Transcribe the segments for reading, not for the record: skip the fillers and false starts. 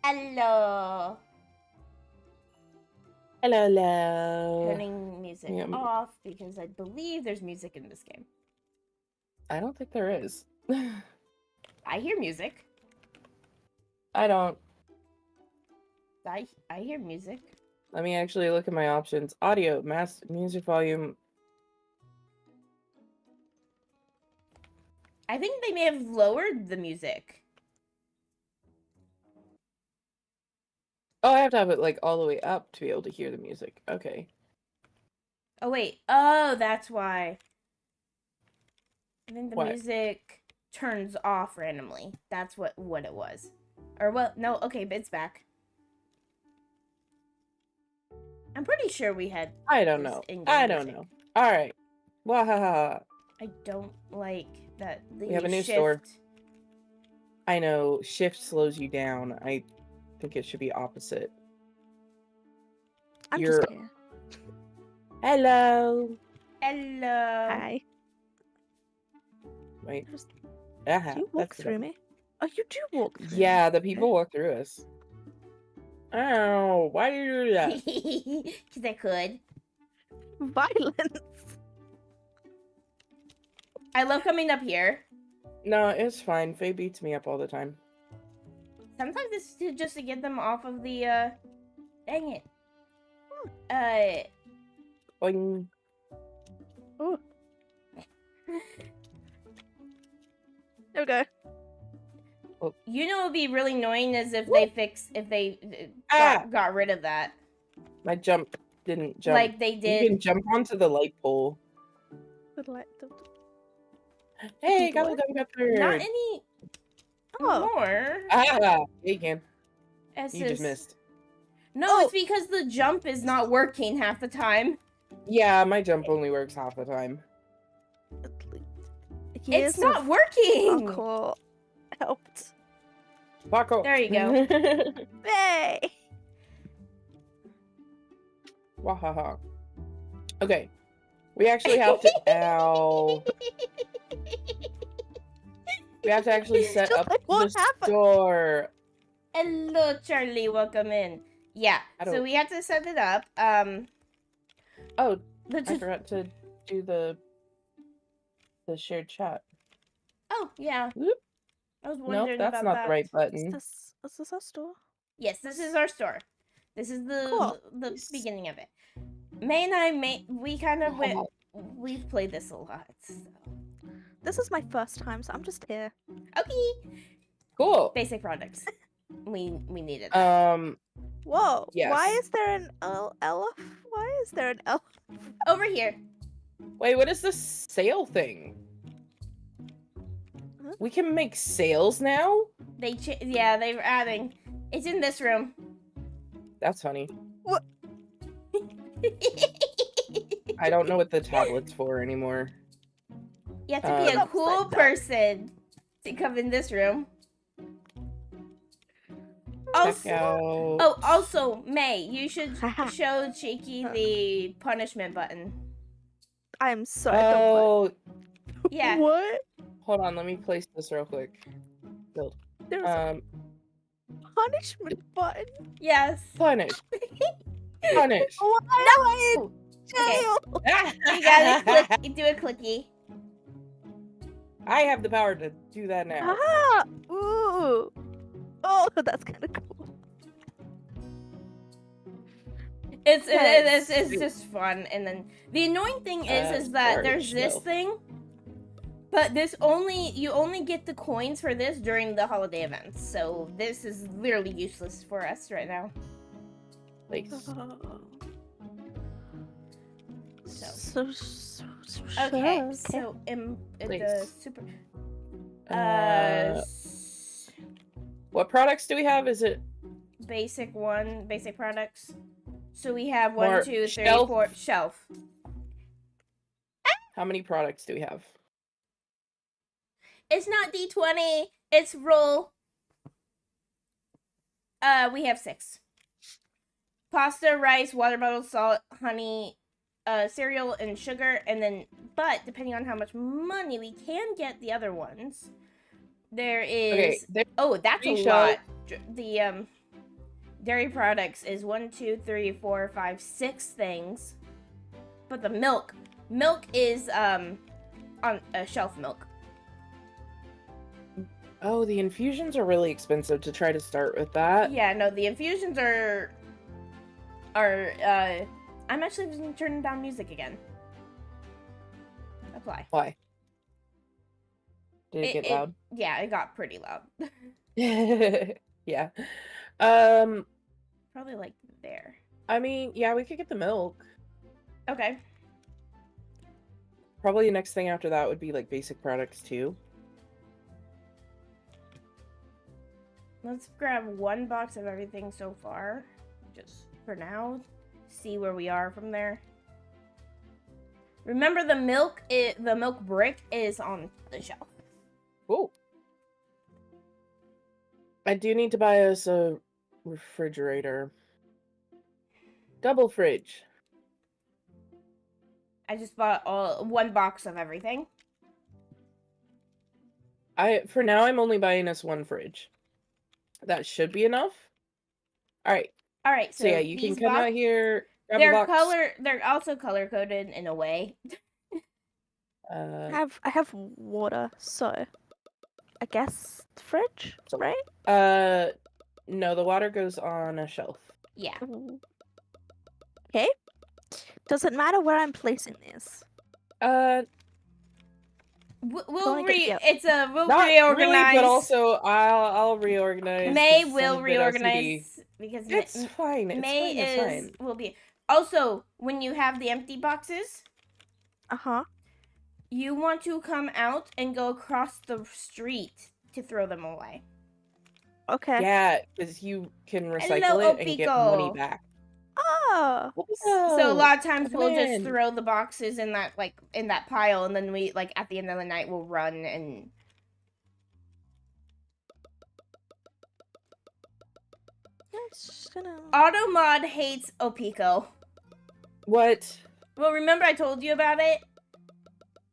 Hello. Hello, hello. Turning music off because I believe there's music in this game. I don't think there is. I hear music. I don't. I hear music. Let me actually look at my options. Audio, music volume. I think they may have lowered the music. Oh, I have to have it like all the way up to be able to hear the music. Okay. Oh, wait. Oh, that's why. I think the music turns off randomly. That's what it was. Or, well, no, okay, but it's back. I'm pretty sure we had. I don't know. I don't know. All right. Wahaha. I don't like that. We have a new store. I know. Shift slows you down. I think it should be opposite. I'm just here. Hello. Hello. Hi. Wait. Do you walk through me? Oh, you do walk through me. The people walk through us. Oh, why do you do that? Because I could. Violence. I love coming up here. No, it's fine. Faye beats me up all the time. Sometimes it's just to get them off of the, dang it. Boing. Oh. There we go. Oh. You know, it would be really annoying is if they got rid of that. My jump didn't jump. Like they did. You can jump onto the light pole. The light. Hey, got through. Not any more. Ah, you can. You just missed. No, it's because the jump is not working half the time. Yeah, my jump only works half the time. It's not working. Parkour helped. Parkour. There you go. Hey. Wahaha. Okay. We actually have to. Ow. We have to actually set up the store. Hello, Charlie. Welcome in. Yeah. So we have to set it up. Oh, I forgot to do the shared chat. Oh, yeah. Whoop. I was wondering about that. Nope, that's not the right button. Is this our store? Yes, this is our store. This is the beginning of it. May and I we've played this a lot. So. This is my first time, so I'm just here. Okay. Cool. Basic products. We needed that. Whoa. Yes. Why is there an elf? Why is there an elf? Over here. Wait, what is this sale thing? Huh? We can make sales now? They're adding. It's in this room. That's funny. What? I don't know what the tablet's for anymore. You have to be a cool person to come in this room. Also, May, you should show Cheeky the punishment button. I'm sorry. Oh, yeah. What? Hold on, let me place this real quick. Build. There's a punishment button. Yes. Punish. Punish. Why am I in jail? Okay. You gotta do a clicky. I have the power to do that now. Ah! Ooh! Oh, that's kind of cool. It's just fun, and then the annoying thing is that there's this thing, but you only get the coins for this during the holiday events. So this is literally useless for us right now. Thanks. So the super. What products do we have? Is it basic products? So we have 1, 2, 3, 4 shelf. How many products do we have? It's not D20. It's roll. We have 6. Pasta, rice, water bottle, salt, honey, cereal, and sugar. And then, but depending on how much money we can get the other ones, there is. Okay, that's a lot. dairy products is 1, 2, 3, 4, 5, 6 things. But the milk is on a shelf milk. Oh, the infusions are really expensive to try to start with that. Yeah, no, the infusions are I'm actually turning down music again. Apply. Why? Did it get loud? Yeah, it got pretty loud. Yeah. Probably like there. I mean, yeah, we could get the milk. Okay. Probably the next thing after that would be like basic products too. Let's grab one box of everything so far, just for now. See where we are from there. Remember, the milk brick is on the shelf. Oh. I do need to buy us a refrigerator. Double fridge. I just bought one box of everything. For now, I'm only buying us one fridge. That should be enough. All right. All right. So yeah, you can come out here. Grab a box. They're also color coded in a way. I have water, so I guess the fridge, right? No, the water goes on a shelf. Yeah. Okay. Does it matter where I'm placing this? We'll Not reorganize. Really, but also I'll reorganize. May will reorganize because it's fine. It's fine. Will be. Also, when you have the empty boxes, you want to come out and go across the street to throw them away. Okay. Yeah, because you can recycle it and get money back. Oh. So a lot of times we'll just throw the boxes in that pile, and then we at the end of the night we'll run and. Automod hates Opico. What? Well, remember I told you about it?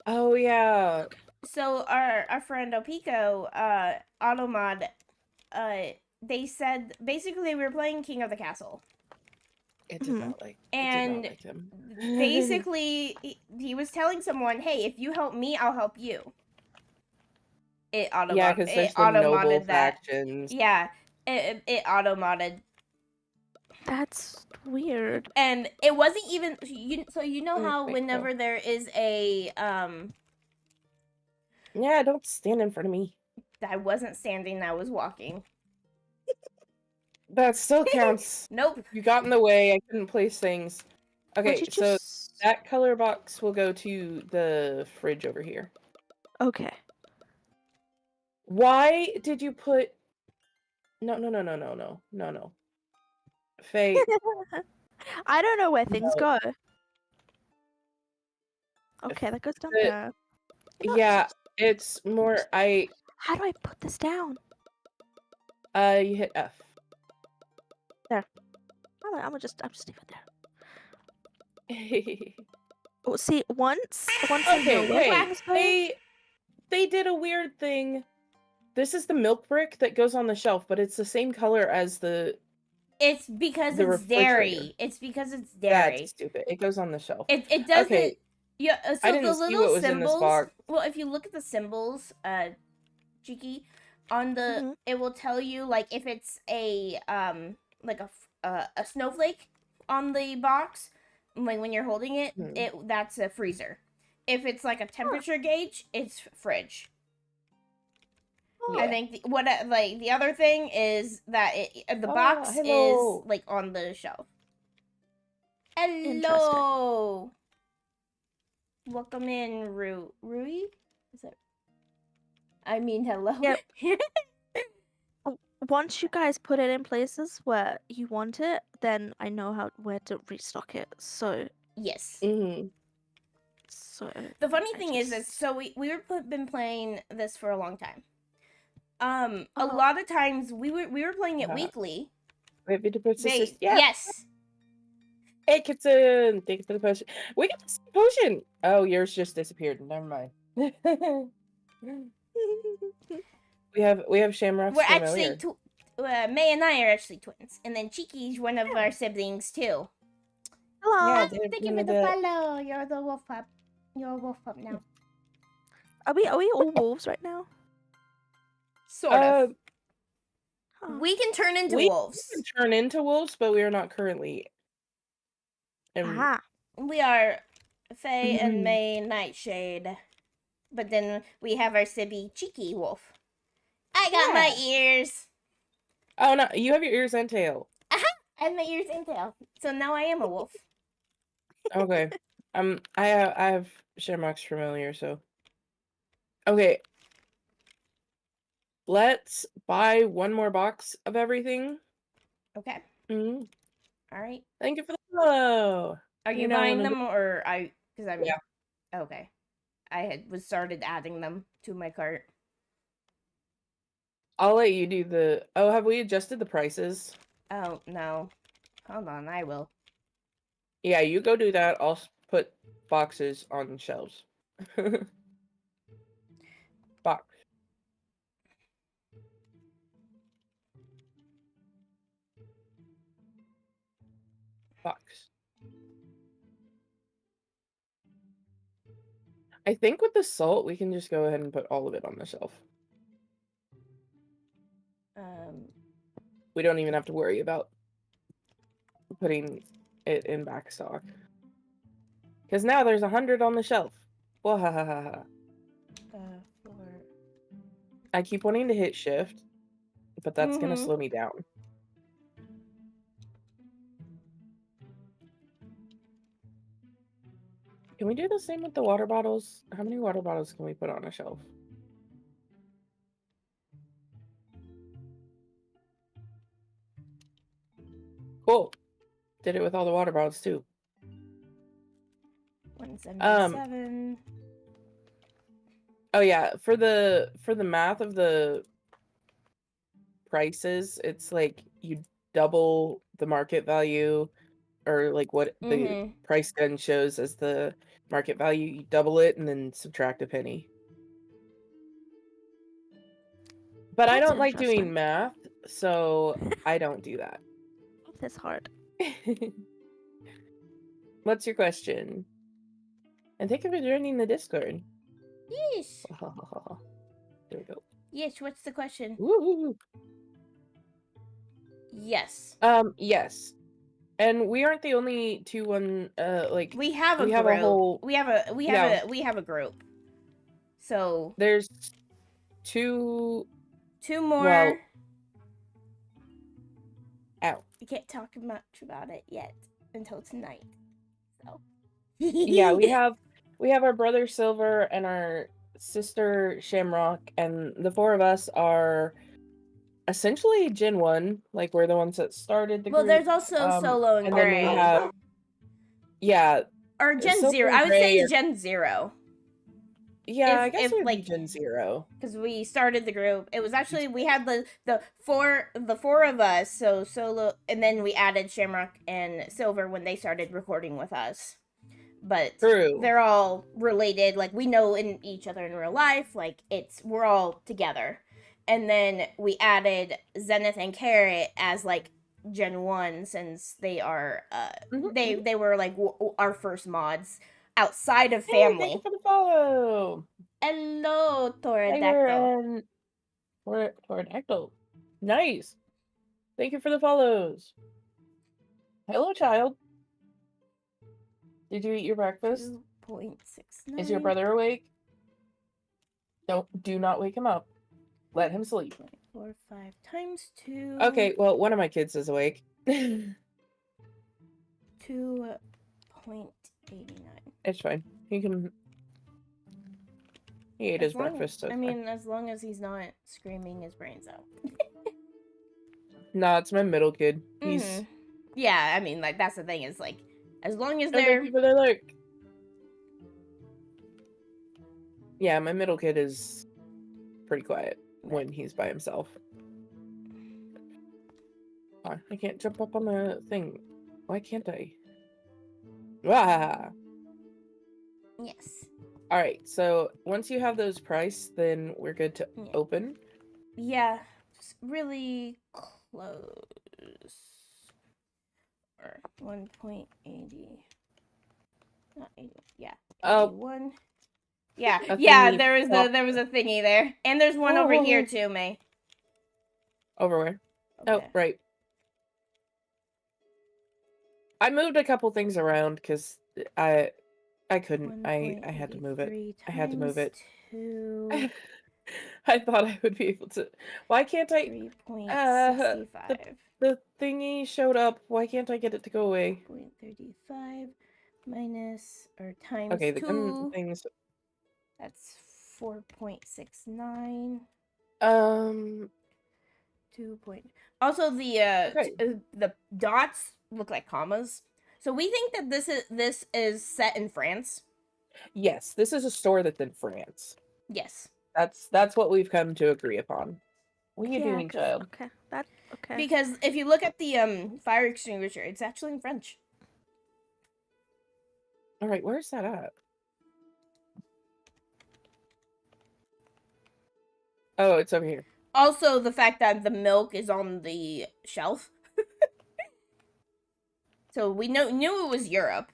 Oh yeah. So our friend Opico, Automod, they said basically we were playing King of the Castle. It did not like. And did not like him. basically, he was telling someone, "Hey, if you help me, I'll help you." It auto yeah, because there's the noble factions. Yeah, it auto modded. That's weird. And it wasn't even so you know how Wait, whenever there is a Yeah, don't stand in front of me. I wasn't standing, I was walking. That still counts. Nope. You got in the way. I couldn't place things. Okay, so that color box will go to the fridge over here. Okay. Why did you put... No. Faye. I don't know where things go. Okay, that goes down there. Yeah, it's more... How do I put this down? You hit F. There. I'm just leave it there. Oh, see, once okay, they did a weird thing. This is the milk brick that goes on the shelf, but it's the same color as the... It's because it's dairy. It's because it's dairy. That's stupid. It goes on the shelf. It doesn't... Okay. Yeah, so I didn't the see little what was symbols... in this box. Well, if you look at the symbols, Cheeky, on the... It will tell you, like, if it's a, like a snowflake on the box, like when you're holding it, that's a freezer. If it's like a temperature gauge, it's fridge. Yeah. I think the other thing is that the box is like on the shelf. Hello. Welcome in, Rui. Is it? I mean, hello. Yep. Once you guys put it in places where you want it, then I know where to restock it. So yes. So the funny thing is so we've been playing this for a long time. A lot of times we were playing it weekly. Yes. Hey, Kitsune, thank you for the potion. We got the potion. Oh, yours just disappeared. Never mind. we have shamrocks. We're actually May and I are actually twins, and then Cheeky's one of our siblings too. Hello. Yeah, Thank you for the follow. You're the wolf pup. You're a wolf pup now. Are we all wolves right now? Sort of. Huh. We can turn into We wolves. can turn into wolves, but we are not currently. Aha. We are Faye and May Nightshade. But then we have our sibby Cheeky Wolf. I got my ears. Oh no, you have your ears and tail. And my ears and tail. So now I am a wolf. Okay. I have Shamrock's familiar, so. Okay. Let's buy one more box of everything. Okay. Mm-hmm. All right. Thank you for the follow. Are you know buying when them or I? Because I'm. Yeah. Okay. I was started adding them to my cart. I'll let you do the. Oh, have we adjusted the prices? Oh no. Hold on, I will. Yeah, you go do that. I'll put boxes on shelves. Box. Box. I think with the salt, we can just go ahead and put all of it on the shelf. We don't even have to worry about putting it in back stock. Because now there's 100 on the shelf. Wahahaha. I keep wanting to hit shift, but that's going to slow me down. Can we do the same with the water bottles? How many water bottles can we put on a shelf? Cool. Did it with all the water bottles too. 177. Oh yeah, for the math of the prices, it's like you double the market value, or like what the price gun shows as the market value. You double it and then subtract a penny. But I don't like doing math, so I don't do that. That's hard. What's your question? And thank you for joining the Discord. Yes. There we go. Yes, what's the question? Woo! Yes. Yes. And we aren't the only like we have a we group. have a whole we have a group. So there's two more. Well, ow. We can't talk much about it yet until tonight. So yeah, we have our brother Silver and our sister Shamrock, and the four of us are essentially Gen 1. Like, we're the ones that started the group. There's also Solo and Gray. Then we have or Gen 0. I would say Gen 0. Yeah, I guess it would be Gen 0. Because we started the group. It was actually, we had the four of us, so Solo, and then we added Shamrock and Silver when they started recording with us. But they're all related. Like, we know each other in real life. Like, we're all together. And then we added Zenith and Carrot as like Gen 1, since they are they were like our first mods outside of family. Thank you for the follow. Hello, Pterodactyl. Pterodactyl. Nice. Thank you for the follows. Hello, child. Did you eat your breakfast? 2.69. Is your brother awake? Do not wake him up. Let him sleep. 4, 5 times 2. Okay, well, one of my kids is awake. 2.89. It's fine. He ate his breakfast. So I mean, as long as he's not screaming his brains out. Nah, it's my middle kid. He's yeah. I mean, like, that's the thing. Is like, as long as they're people that like. Yeah, my middle kid is pretty quiet when he's by himself. Oh, I can't jump up on the thing. Why can't I? Ah. Yes. All right. So once you have those priced, then we're good to open. Yeah. really close. Or 1.80. Not 80. Yeah. Oh. 81. Yeah. A Yeah, thingy there was a thingy there. And there's one over here too, May. Over where? Okay. Oh, right. I moved a couple things around because I couldn't. I had to move it. I had to move it. 2. I thought I would be able to. Why can't I? 3.65. The thingy showed up. Why can't I get it to go away? 0.35 minus or times Okay, the 2. things. That's 4.69. 2 point. Also, the dots look like commas. So we think that this is set in France. Yes, this is a store that's in France. Yes. That's what we've come to agree upon. What are you doing, 'cause- child? Okay, okay. Because if you look at the fire extinguisher, it's actually in French. All right, where's that at? Oh, it's over here. Also, the fact that the milk is on the shelf. So we knew it was Europe.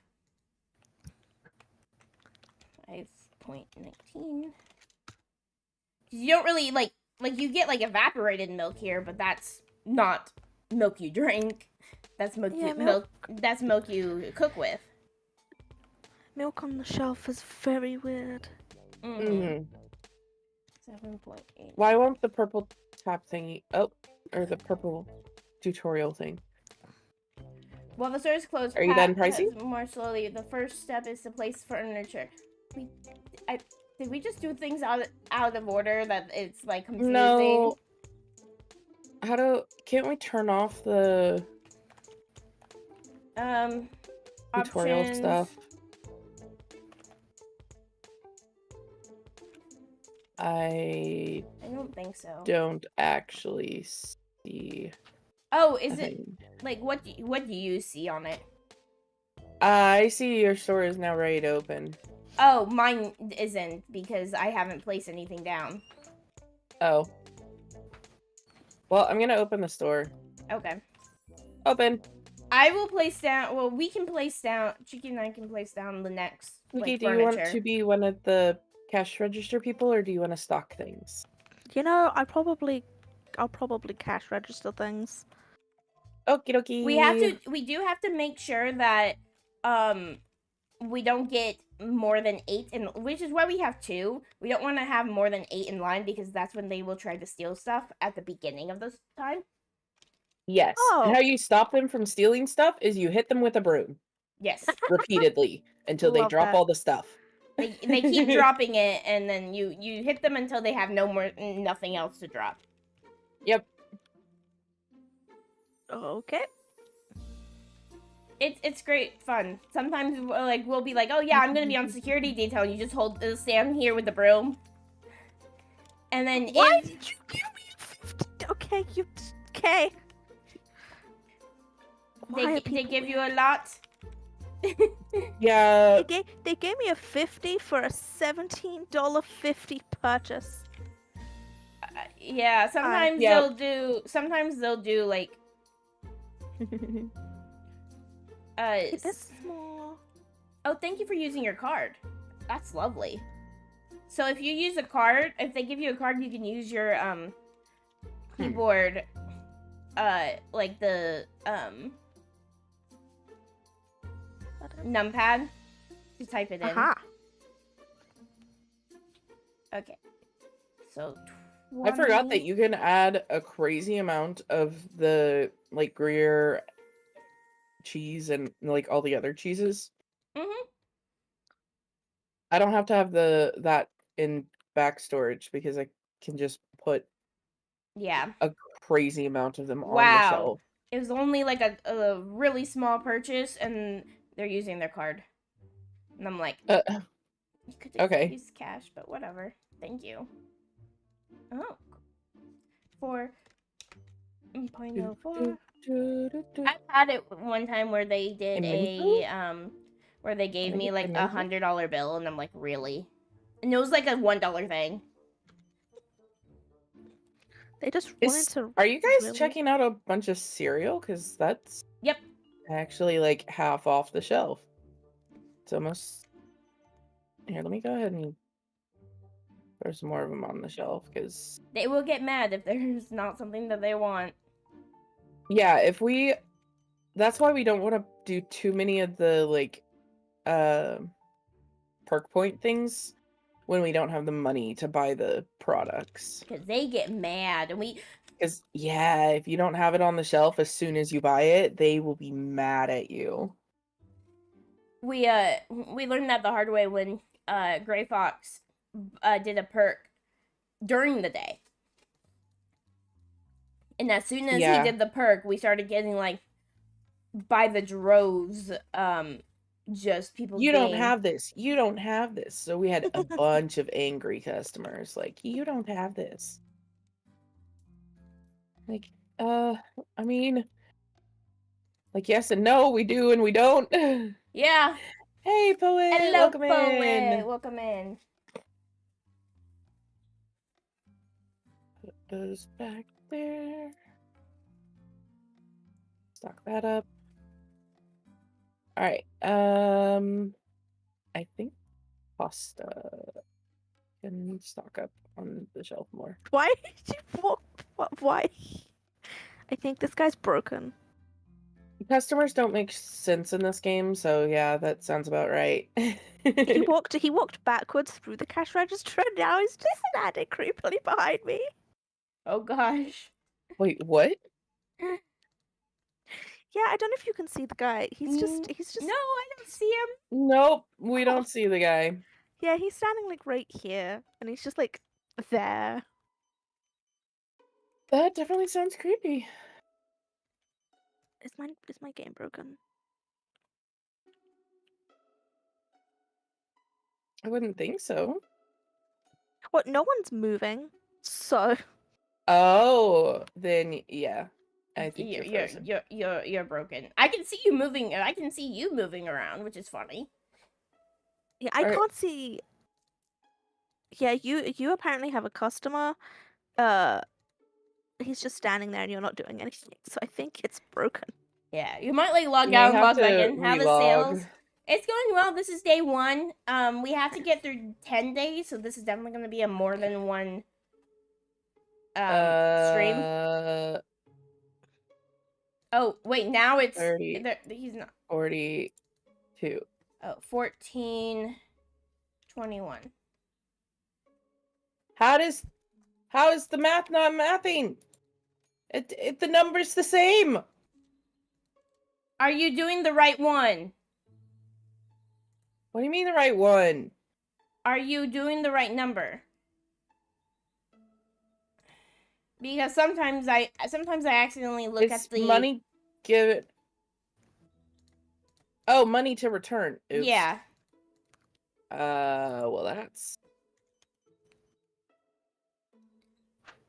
5.19. You don't really like you get like evaporated milk here, but that's not milk you drink. That's milk that's milk you cook with. Milk on the shelf is very weird. 7.8. Why won't the purple tap thingy? Oh, or the purple tutorial thing. While the store is closed, Are you done pricing? More slowly. The first step is to place furniture. Did we just do things out of order that it's like confusing? No. Can't we turn off the tutorial Options. stuff? I don't think so. Don't actually see. Oh, is it like what do you see on it? I see your store is now ready to open. Oh, mine isn't because I haven't placed anything down. Oh. Well, I'm gonna open the store. Okay. Open. I will place down. Well, we can place down. Chicky and I can place down the next. Okay, do furniture. you want to be one of the cash register people, or do you want to stock things? You know, I'll probably cash register things. Okie dokie. We do have to make sure that we don't get more than 8 in, which is why we have 2. We don't want to have more than 8 in line because that's when they will try to steal stuff at the beginning of this time. Yes. Oh. And how you stop them from stealing stuff is you hit them with a broom. Yes. Repeatedly until they Love drop that. all the stuff. They keep dropping it, and then you hit them until they have nothing else to drop. Yep. Okay. It's great fun. Sometimes we'll be like, oh yeah, I'm gonna be on security detail. And you just stand here with the broom, and then Why did you give me a 50? Okay, okay. They give you a lot. Yeah. They gave me a 50 for a $17.50 purchase. Yeah, sometimes they'll do like It's small. Oh, thank you for using your card. That's lovely. So if you use a card, if they give you a card, you can use your keyboard like the numpad to type it in. Aha. Okay. So 20... I forgot that you can add a crazy amount of the like Gruyere cheese and like all the other cheeses. Mm-hmm. I don't have to have that in back storage because I can just put a crazy amount of them on the shelf. It was only like a really small purchase, and they're using their card. And I'm like, you could have used cash, but whatever. Thank you. Oh. 4.04. I've had it one time where they did where they gave me like $100 bill, and I'm like, really? And it was like a $1 thing. They just wanted to. Are you guys really... checking out a bunch of cereal? Because that's Yep. actually like half off the shelf. It's almost. Here, let me go ahead and throw some more of them on the shelf because. They will get mad if there's not something that they want. Yeah, if we. That's why we don't want to do too many of the like perk point things when we don't have the money to buy the products. Because they get mad, and Because, yeah, if you don't have it on the shelf as soon as you buy it, they will be mad at you. we learned that the hard way when Gray Fox did a perk during the day. And as soon as he did the perk, we started getting like by the droves, just people You being... don't have this. You don't have this. So we had a bunch of angry customers. Like, you don't have this. Like, I mean, like, yes and no, we do and we don't. Yeah. Hey, Poet. Hello, welcome Poet. in. Welcome in. Put those back there. Stock that up. All right. I think pasta can stock up on the shelf more. Why did you walk? Why? I think this guy's broken. Customers don't make sense in this game, so yeah, that sounds about right. He walked backwards through the cash register, and now he's just standing creepily behind me. Oh gosh. Wait, what? Yeah, I don't know if you can see the guy. He's just. No, I don't see him. Nope, we don't see the guy. Yeah, he's standing like right here, and he's just like there. That definitely sounds creepy. Is my game broken? I wouldn't think so. What? No one's moving. So. Oh, then yeah. I think you're frozen. You're broken. I can see you moving. I can see you moving around, which is funny. Yeah, I can't see. Yeah, you apparently have a customer. He's just standing there and you're not doing anything. So I think it's broken. Yeah, you might like log You out and have log back to in. How the relog. sales? It's going well. This is day 1. We have to get through 10 days, so this is definitely going to be a more than one stream. Oh, wait, now it's 30. He's not 42. Oh, 14 21. How is the math not mathing? The number's the same. Are you doing the right one? What do you mean the right one? Are you doing the right number? Because sometimes I accidentally look at the money. Give it. Oh, money to return. Oops. Yeah. Well, that's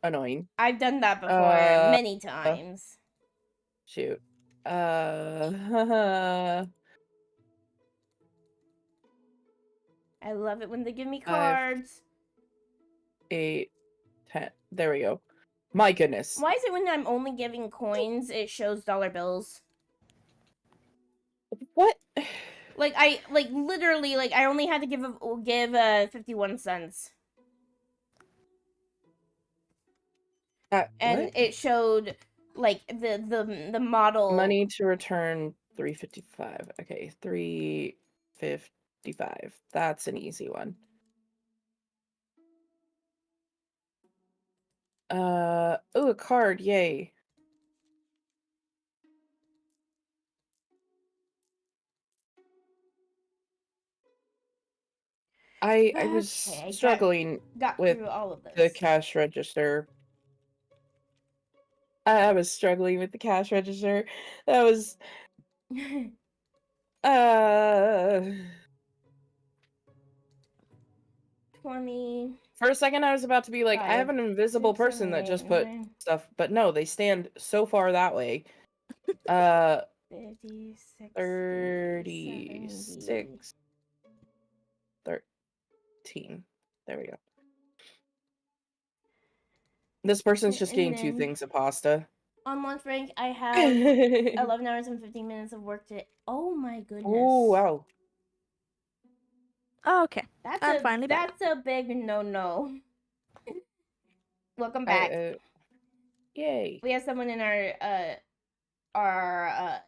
annoying. I've done that before many times. Shoot. 'I love it when they give me cards. 8, 10. There we go. My goodness. Why is it when I'm only giving coins, it shows dollar bills? What? Like literally I only had to give 51 cents. And what? it showed like the model Money to return 355. Okay, 355. That's an easy one. Oh, a card, yay. I was struggling with through all of this. the cash register. I was struggling with the cash register. That was 20. For a second I was about to be like, I have an invisible 6, person 7, that 8, just put 9. stuff, but no, they stand so far that way. 56, 36, 13. There we go. This person's just And getting 2 then things of pasta. on lunch break, I have 11 hours and 15 minutes of work today. Oh my goodness. Oh, wow. Oh, okay. That's I'm finally back. a big no. Welcome back. Yay. We have someone in our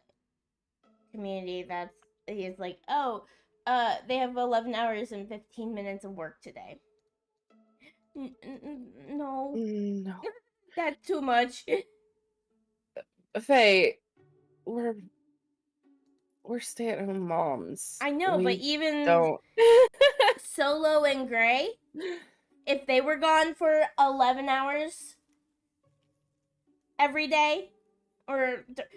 community he's like, oh, they have 11 hours and 15 minutes of work today. No. No. That's too much. Faye, we're stay-at-home moms. I know, but even don't. Solo and Gray, if they were gone for 11 hours every day,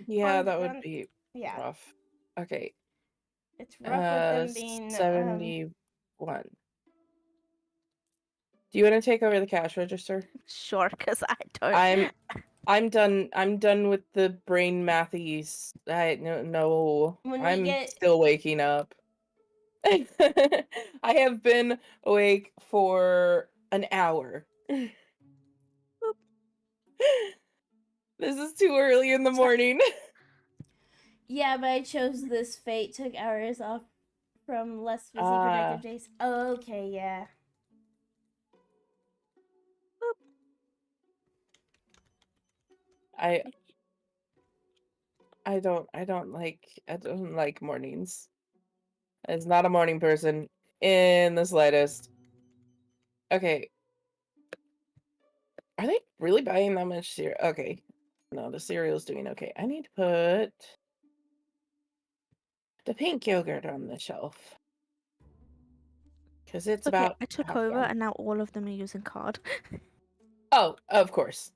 yeah, that would be yeah, rough. Okay. it's rough with them being 71. Do you want to take over the cash register? Sure, because I don't. I'm done with the brain mathies. No. I'm still waking up. I have been awake for an hour. This is too early in the morning. Yeah, but I chose this fate, took hours off from less busy productive days. Okay, yeah. I don't like mornings. It's not a morning person in the slightest. Okay. Are they really buying that much cereal? Okay. No, the cereal's doing okay. I need to put the pink yogurt on the shelf. Because it's about I took half over gone. and now all of them are using card. Oh, of course.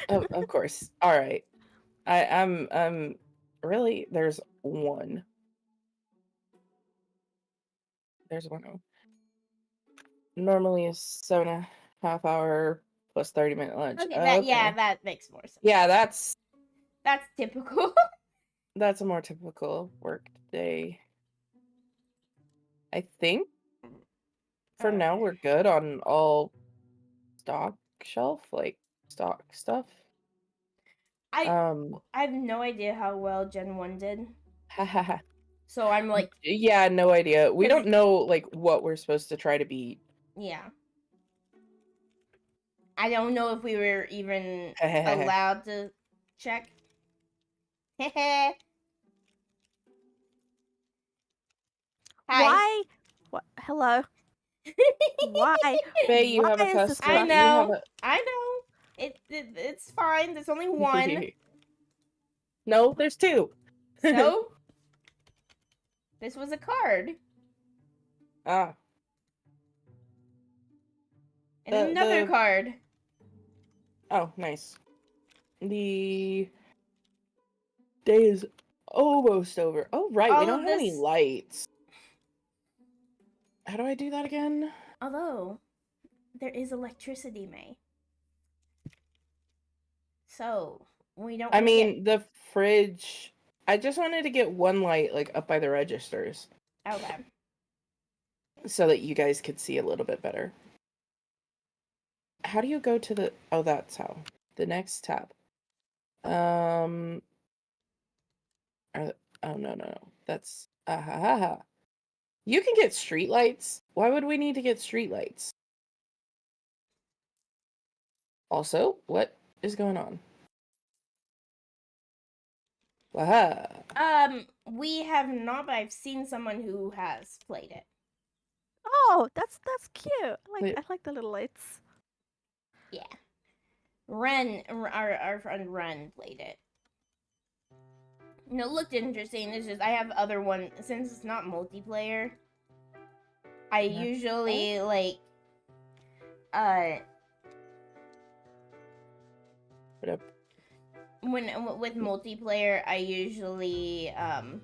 Of course. All right. I'm really, there's one. There's one. Normally a 7.5 hour plus 30-minute lunch. Okay, yeah, that makes more sense. Yeah, that's typical. That's a more typical work day. I think for now we're good on all stock shelf, like stock stuff. I have no idea how well Gen 1 did. Hahaha. So I'm like, yeah, no idea. We don't know like what we're supposed to try to beat. Yeah. I don't know if we were even allowed to check. Hi. Why? What? Hello. Why? Faye, you Why have a is this customer. I know. It's fine. There's only one. No, there's 2. So this was a card. Ah. And another card. Oh, nice. The day is almost over. Oh, right. We don't have any lights. How do I do that again? Although, there is electricity, May. So, we don't the fridge. I just wanted to get one light, like, up by the registers. Okay. So that you guys could see a little bit better. How do you go to the... Oh, that's how. The next tab. Oh, no. That's... You can get street lights. Why would we need to get street lights? Also, what is going on? Wow. We have not, but I've seen someone who has played it. Oh, that's cute. I like the little lights. Yeah. Ren, our friend Ren played it. It looked interesting. It's just I have other one since it's not multiplayer. I usually like when with multiplayer I usually have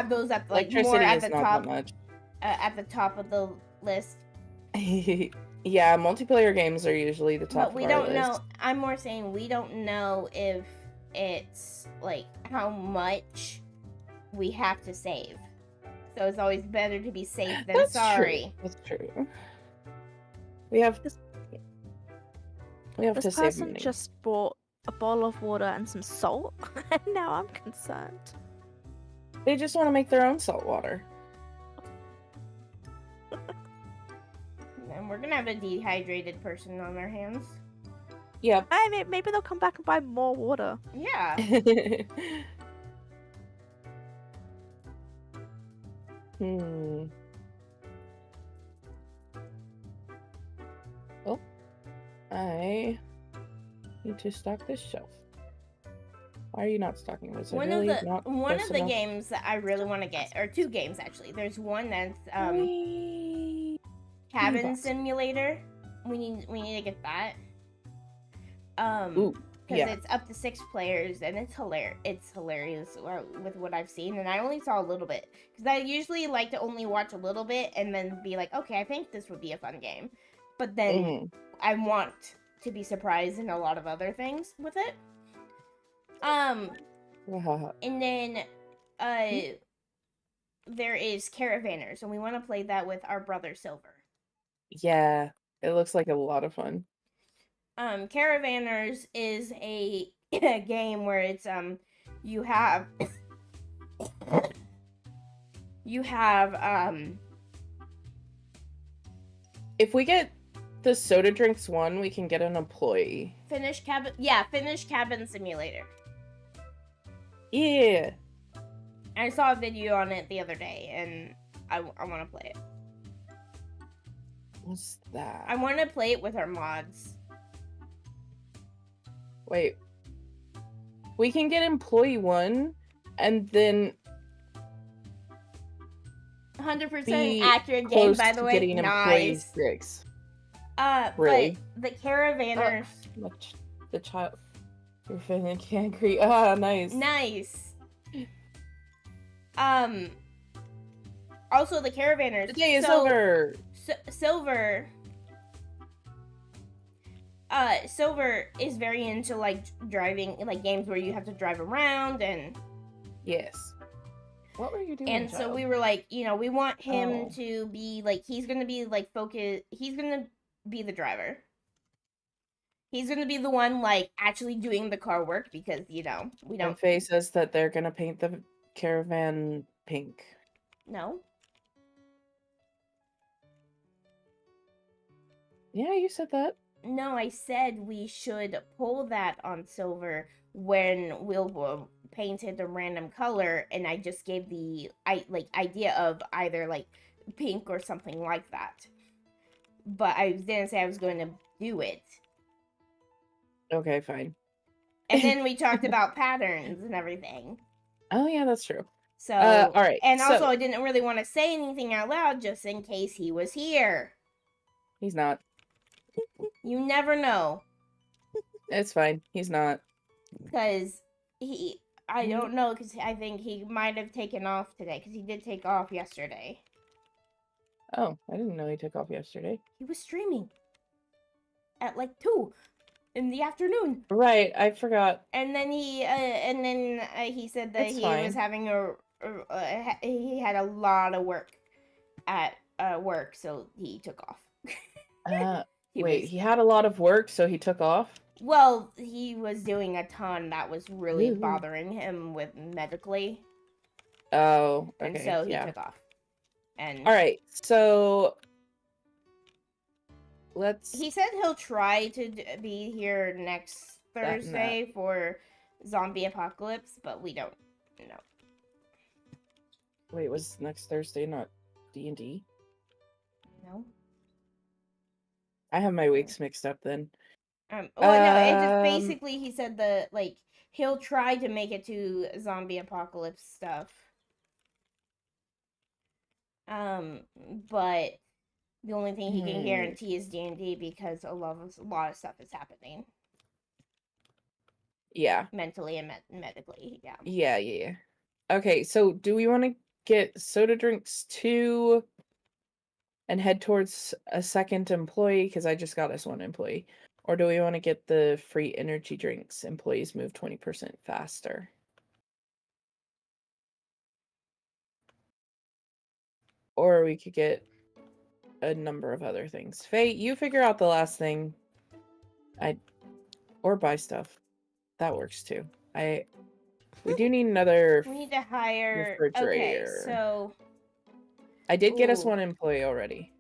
those at like more at the top at the top of the list. Yeah, multiplayer games are usually the top. But we don't know. I'm more saying we don't know if it's like how much we have to save. So it's always better to be safe than That's sorry. true. That's true. We have This to save person money. just bought a bottle of water and some salt, and now I'm concerned. They just want to make their own salt water. And we're gonna have a dehydrated person on our hands. Yep. I mean, maybe they'll come back and buy more water. Yeah. Oh, I need to stock this shelf. Why are you not stocking this? One of the games that I really want to get, or two games actually. There's one that's Cabin Simulator. We need to get that. Because it's up to 6 players and it's hilarious with what I've seen, and I only saw a little bit because I usually like to only watch a little bit and then be like, okay, I think this would be a fun game, but then I want to be surprised in a lot of other things with it. And then there is Caravanners, and we want to play that with our brother Silver. Yeah, it looks like a lot of fun. Caravanners is a game where it's you have if we get the soda drinks one, we can get an employee. Finnish Cabin Simulator. Yeah. I saw a video on it the other day, and I want to play it. What's that? I want to play it with our mods. Wait. We can get employee 1, and then 100% accurate game, by the way. Getting nice. Bricks. Really? But the Caravanners. The child. You're feeling angry. Ah, nice. Nice. Also, the Caravanners. The day is over. Silver. Silver is very into like driving, like games where you have to drive around and. Yes. What were you doing? And so we were like, we want him to be like, he's gonna be like focused. He's gonna be the driver. He's gonna be the one like actually doing the car work because we don't. And Faye says that they're gonna paint the caravan pink. No. Yeah, you said that. No, I said we should pull that on Silver when we'll paint it a random color, and I just gave the idea of either like pink or something like that. But I didn't say I was going to do it. Okay, fine. And then we talked about patterns and everything. Oh yeah, that's true. So all right. And also I didn't really want to say anything out loud just in case he was here. He's not. You never know. It's fine. He's not. Because I don't know, because I think he might have taken off today, because he did take off yesterday. Oh, I didn't know he took off yesterday. He was streaming at like 2 in the afternoon. Right, I forgot. And then he said that was having he had a lot of work at work, so he took off. He had a lot of work, so he took off? Well, he was doing a ton that was really bothering him with medically. Oh, okay. And so he took off. And all right, so he said he'll try to be here next Thursday for Zombie Apocalypse, but we don't know. Wait, was next Thursday not D&D? No. I have my weeks mixed up then. No, it just basically he said he'll try to make it to Zombie Apocalypse stuff. But the only thing he can guarantee is D&D because a lot of stuff is happening. Yeah. Mentally and medically, yeah. Yeah. Okay, so do we want to get soda drinks 2 and head towards a second employee? Because I just got us 1 employee. Or do we want to get the free energy drinks? Employees move 20% faster. Or we could get a number of other things. Faye, you figure out the last thing. Or buy stuff. That works too. We do need another We need to hire. Okay, refrigerator. so I did get us Ooh. one employee already.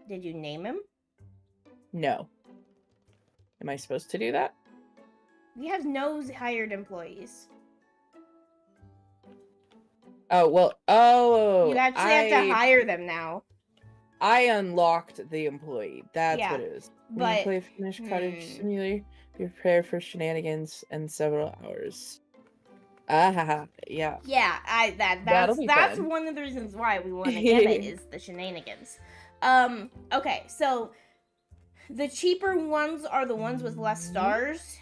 did you name him? No. Am I supposed to do that? We have no hired employees. Oh, well, oh. You actually have to hire them now. I unlocked the employee. That's Yeah, what it is. When but you play Finished Cottage Simulator, be prepared for shenanigans in several hours. Ah, yeah. yeah, That'll be that's fun. one of the reasons why we want to get it is the shenanigans. Okay, so the cheaper ones are the ones with less stars.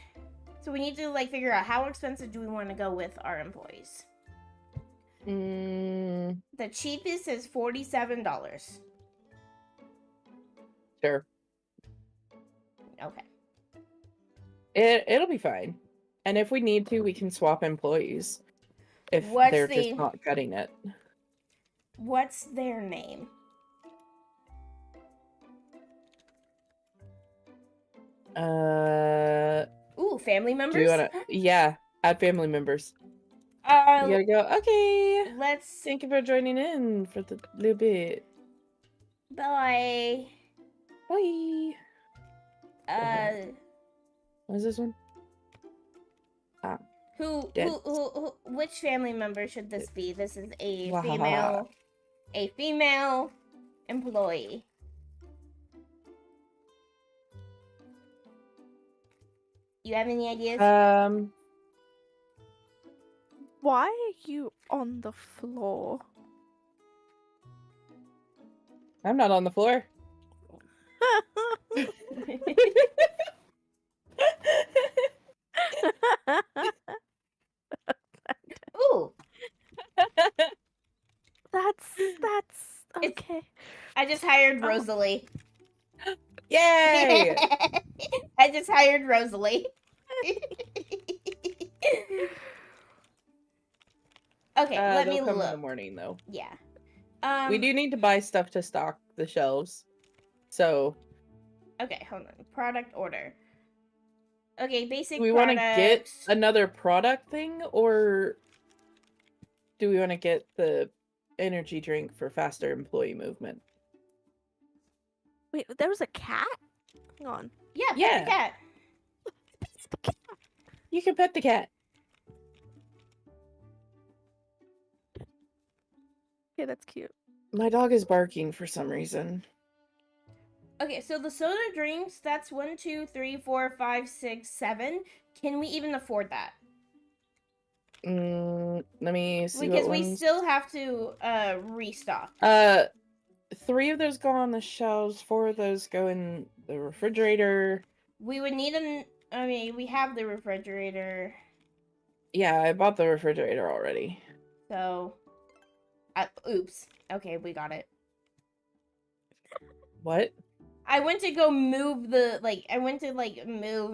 So we need to like figure out how expensive do we want to go with our employees. The cheapest is $47. Sure. Okay. It'll be fine. And if we need to, we can swap employees. If they're just not cutting it. What's their name? Ooh, family members? Do you wanna yeah, add family members. You gotta go, okay. Thank you for joining in for the little bit. Bye. Bye. What is this one? Which family member should this be? This is a Wahaha. female employee. You have any ideas? Why are you on the floor? I'm not on the floor. Ooh. That's okay. I just hired Rosalie. Yay! I just hired Rosalie. Okay, let me come look. in the morning though. Yeah. We do need to buy stuff to stock the shelves. So. Okay, hold on. Product order. Okay, basic. Do we want to get another product thing, or do we want to get the energy drink for faster employee movement? Wait, there was a cat? Hang on. Yeah, pet the cat. You can pet the cat. Okay, that's cute. My dog is barking for some reason. Okay, so the soda drinks, that's 1, 2, 3, 4, 5, 6, 7. Can we even afford that? Let me see. Because we still have to restock. 3 of those go on the shelves, 4 of those go in the refrigerator. We would need we have the refrigerator. Yeah, I bought the refrigerator already. So, oops. Okay, we got it. What? I went to go move move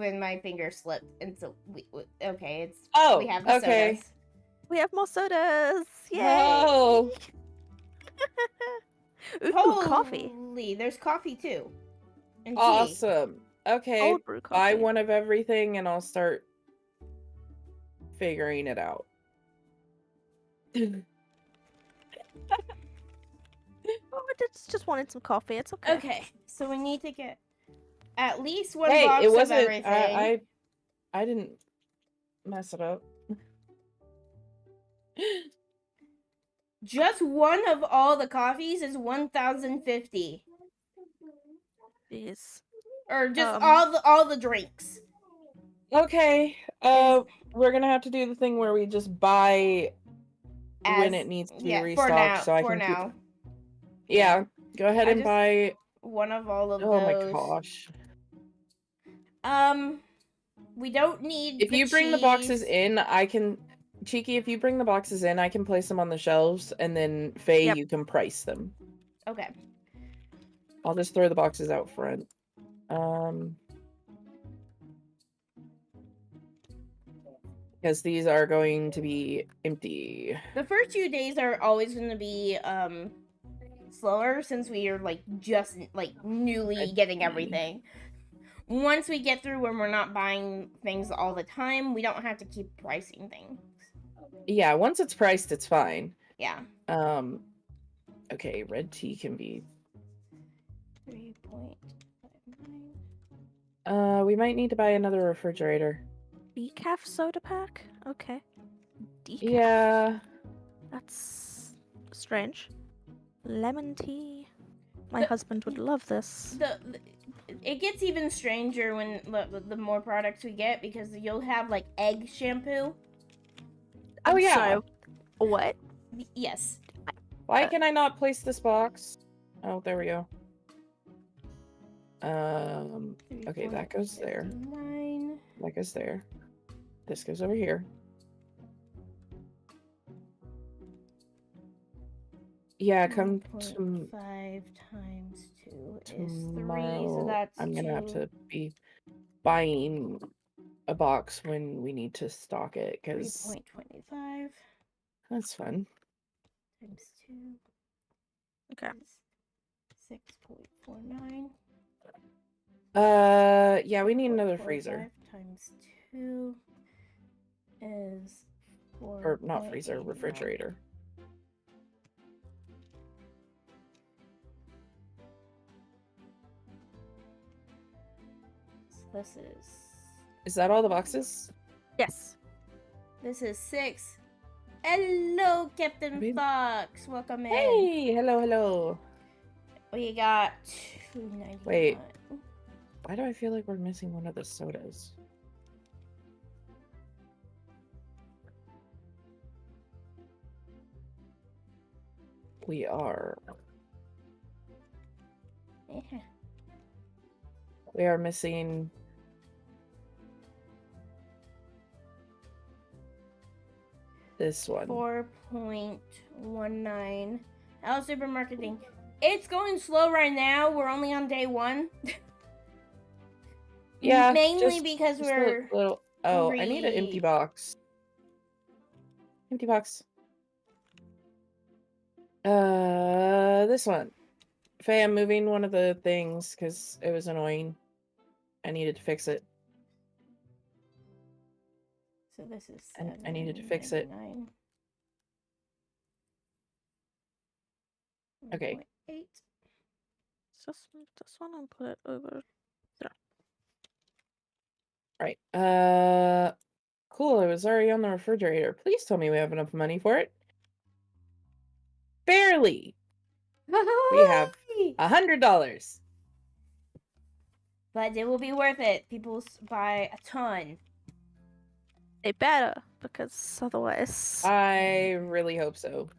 and my finger slipped. And so, we have the sodas. We have more sodas. Yay! Oh. Ooh, coffee. There's coffee too. And tea. Awesome. Okay, Cold brew coffee. buy one of everything and I'll start figuring it out. Oh, I just wanted some coffee. It's okay. Okay, so we need to get at least one box of everything. I didn't mess it up. Just one of all the coffees is 1,050. Jeez. Or just all the drinks. Okay. We're gonna have to do the thing where we just buy when it needs to be restocked. Yeah, go ahead and buy one of all of those. Oh my gosh. We don't need. If you bring the boxes in, I can. Cheeky, if you bring the boxes in, I can place them on the shelves, and then Faye, you can price them. Okay. I'll just throw the boxes out front. Because these are going to be empty. The first few days are always going to be slower since we are like just like newly Red getting tea. everything. Once we get through when we're not buying things all the time, we don't have to keep pricing things. Yeah, once it's priced, it's fine. Yeah. Okay, red tea can be 3.59. we might need to buy another refrigerator. Decaf soda pack? Okay. Decaf. Yeah. That's strange. Lemon tea. My husband would love this. It gets even stranger when the more products we get because you'll have like egg shampoo. Oh I'm yeah. sorry. What? Yes. Why can I not place this box? Oh, there we go. Okay, that goes there. 3.59. That goes there. This goes over here. Yeah, come to 5 times 2 is 3, tomorrow. so that's I'm gonna have 2. to be buying a box when we need to stock it because 3.25 that's fun. times 2 Okay. is 6.49. Yeah, we need another freezer. 6.45 times 2 is 4. Or not freezer, refrigerator. So Is that all the boxes? Yes. this is 6. Hello, Captain Maybe- Fox. Welcome in. Hey, hello. We got 2.99. Wait. Why do I feel like we're missing one of the sodas? We are. Yeah. We are missing. This one. 4.19. Al Supermarketing. It's going slow right now. We're only on day 1. Yeah. Mainly because just we're. a little. Oh, I need an empty box. Empty box. This one. Faye, I'm moving one of the things because it was annoying. I needed to fix it. So this is And I needed to fix it. 7.99. Okay. 1.8. Just this one and put it over. Right. Cool. It was already on the refrigerator. Please tell me we have enough money for it. Barely. We have $100. But it will be worth it. People buy a ton. They better, because otherwise. I really hope so.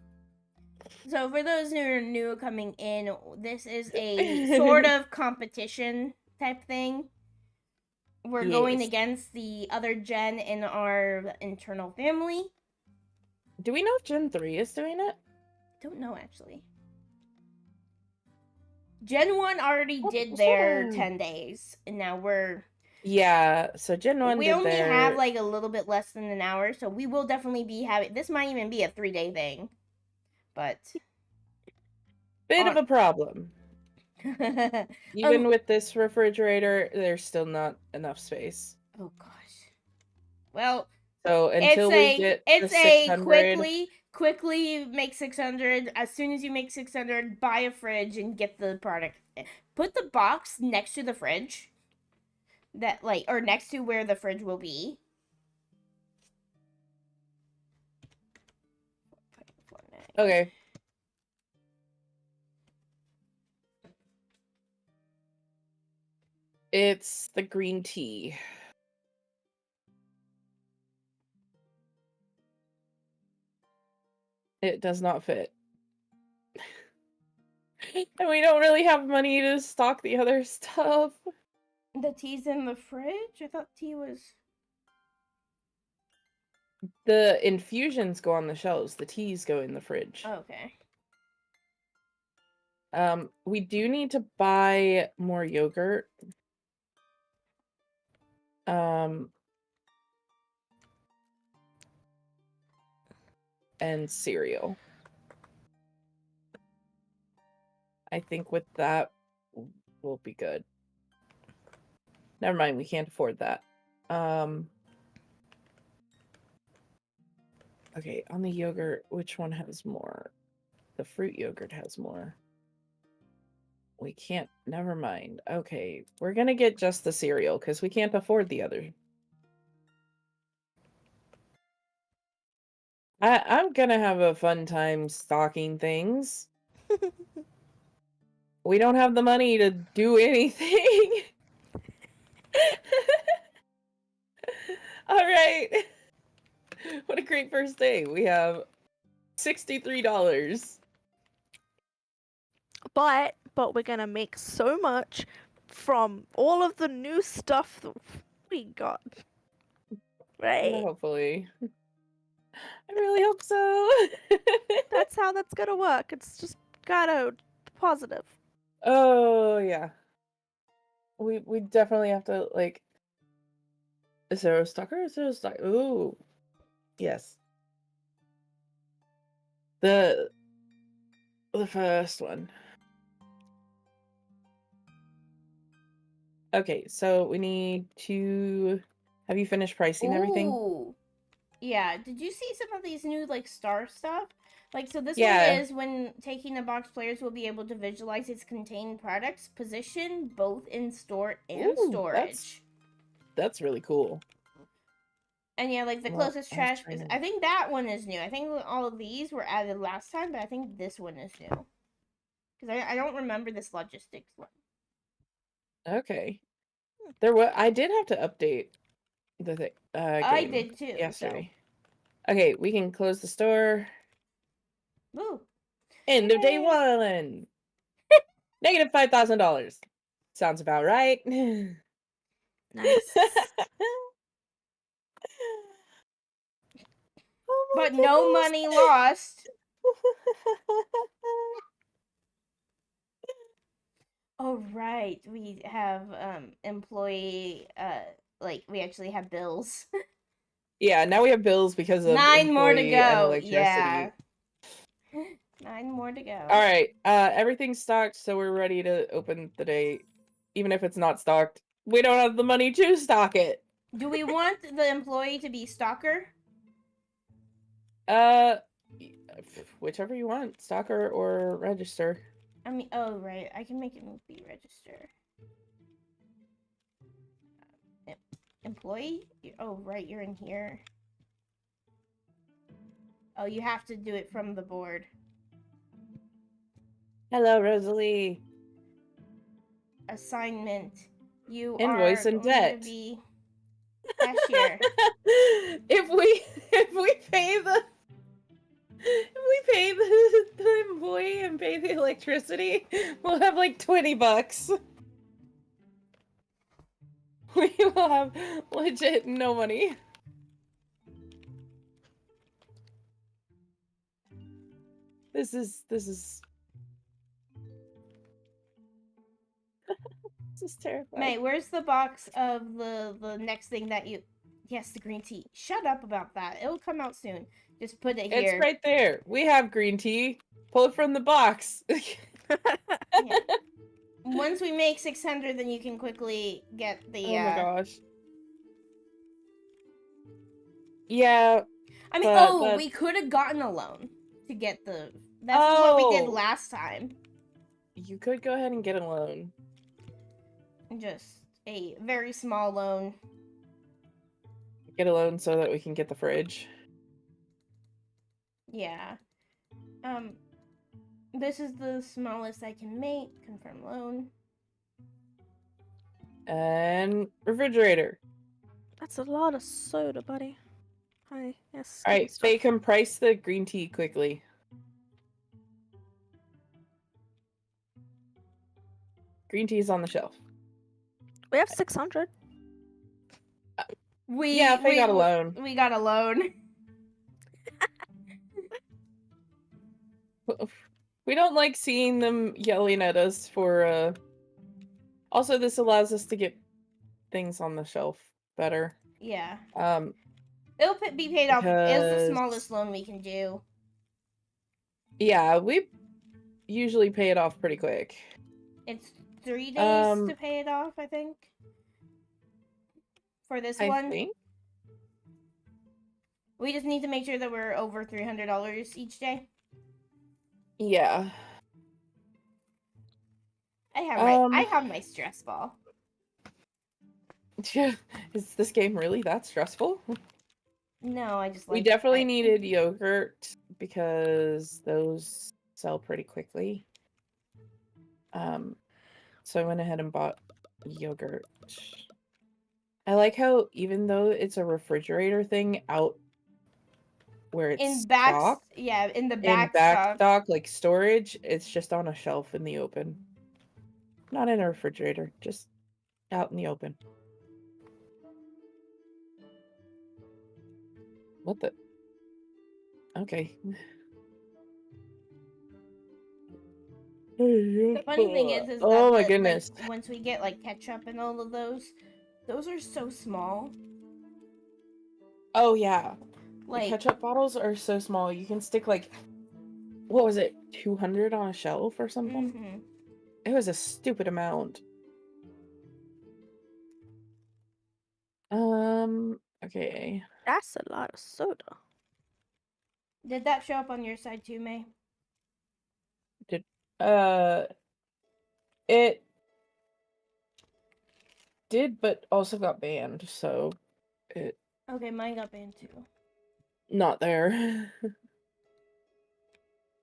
So for those who are new coming in, this is a sort of competition type thing. We're going Yes. against the other gen in our internal family. Do we know if Gen 3 is doing it? Don't know actually. Gen 1 already did what's their that? 10 days, and now we're. Yeah, so Gen 1 We did only their... have like a little bit less than an hour, so we will definitely be having. This might even be a 3-day thing. But. Bit of a problem. Even with this refrigerator, there's still not enough space. Oh gosh. Well, so until we get the 600... quickly make 600. As soon as you make 600, buy a fridge and get the product. Put the box next to the fridge. That like or next to where the fridge will be. Okay. It's the green tea. It does not fit. And we don't really have money to stock the other stuff. The tea's in the fridge? I thought tea was... The infusions go on the shelves. The teas go in the fridge. Oh, okay. We do need to buy more yogurt. And cereal. I think with that, we'll be good. Never mind, we can't afford that. Okay, on the yogurt, which one has more? The fruit yogurt has more. We can't, never mind. Okay, we're gonna get just the cereal because we can't afford the other. I'm gonna have a fun time stocking things. We don't have the money to do anything. All right. What a great first day. We have $63. But we're gonna make so much from all of the new stuff that we got. Right? Hopefully. I really hope so. That's how that's gonna work. It's just gotta positive. Oh yeah. We definitely have to like. Is there a stalker? Is there a stalker? Ooh. Yes. The first one. Okay, so we need to. Have you finished pricing everything? Ooh. Yeah, did you see some of these new, like, star stuff? Like, so this one Yeah. is when taking a box, players will be able to visualize its contained products position both in store and Ooh, storage. That's really cool. And yeah, like, the Well, closest I was trash trying is, to- I think that one is new. I think all of these were added last time, but I think this one is new. Because I don't remember this logistics one. Okay. I did have to update the thing, I game did too, yesterday. Okay, we can close the store. so. Woo. End of day Yay. 1. Negative $5,000. Sounds about right. Nice. Oh my But no goodness. money lost. Oh right, we have employee like we actually have bills. Yeah, now we have bills because of 9 more to employee and go. electricity. Yeah. 9 more to go. All right, everything's stocked, so we're ready to open the day. Even if it's not stocked, we don't have the money to stock it. Do we want the employee to be stalker? Uh, whichever you want, stalker or register. I mean, oh right, I can make it be register. Employee? Oh right, you're in here. Oh, you have to do it from the board. Hello, Rosalie. Assignment. You Invoice are and going debt. to be cashier. if we pay the employee and pay the electricity, we'll have like $20. We will have legit no money. This is terrifying. May, where's the box of the next thing that you... Yes, the green tea. Shut up about that. It'll come out soon. Just put it here. It's right there. We have green tea. Pull it from the box. Yeah. Once we make 600, then you can quickly get the... Oh my gosh. Yeah. I mean, but we could have gotten a loan to get the... That's what we did last time. You could go ahead and get a loan. Just a very small loan. Get a loan so that we can get the fridge. Yeah. This is the smallest I can make. Confirm loan. And refrigerator. That's a lot of soda, buddy. Hi. Yes. All right, Faye, can price the green tea quickly. Green tea is on the shelf. We have 600. We got a loan. We got a loan. We don't like seeing them yelling at us for Also, this allows us to get things on the shelf better. Yeah. It'll be paid off. It's the Because- smallest loan we can do. Yeah, we usually pay it off pretty quick. It's 3 days to Um, pay it off, I think. For this I one. think. We just need to make sure that we're over $300 each day. Yeah. I have my stress ball. Is this game really that stressful? No, I just We like definitely needed yogurt because those sell pretty quickly. So I went ahead and bought yogurt. I like how even though it's a refrigerator thing out where it's in back stocked, in the in back stock like storage, it's just on a shelf in the open. Not in a refrigerator, just out in the open. What the? Okay. The funny thing is oh that my goodness. like, once we get like ketchup and all of those are so small. Oh yeah. Like The ketchup bottles are so small. You can stick like, what was it, 200 on a shelf or something? mm-hmm. It was a stupid amount. Okay. That's a lot of soda. Did that show up on your side too, May? It did, but also got banned, so it Okay, mine got banned too. not there.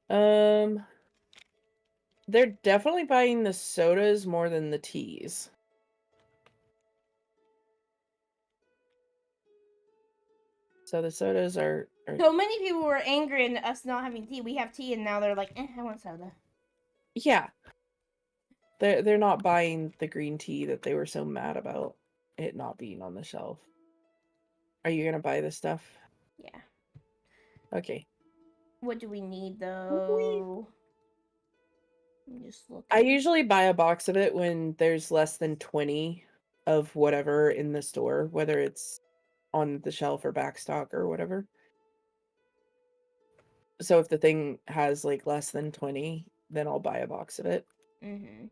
They're definitely buying the sodas more than the teas. So the sodas are So many people were angry at us not having tea. We have tea, and now they're like, I want soda. Yeah. They're not buying the green tea that they were so mad about it not being on the shelf. Are you gonna buy this stuff? Yeah. Okay. What do we need though? I'm just looking. I usually buy a box of it when there's less than 20 of whatever in the store, whether it's on the shelf or back stock or whatever. So if the thing has like less than 20, then I'll buy a box of it. Mm-hmm.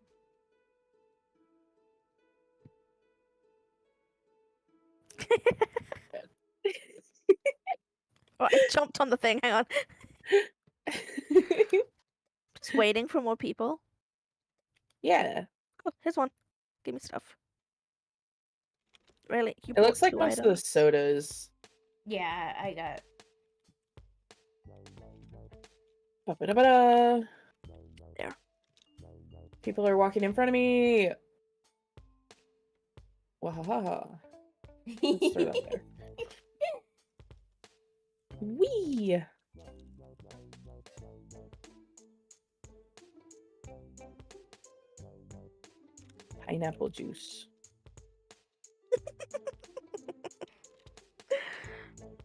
Oh, I jumped on the thing. Hang on. Just waiting for more people. Yeah. Oh, here's one. Give me stuff. Really? You It looks bought like 2 most of the items? sodas. Yeah, I got. Ba-ba-da-ba-da. There. People are walking in front of me. Wahaha. Let's throw that there. Wee. Pineapple juice.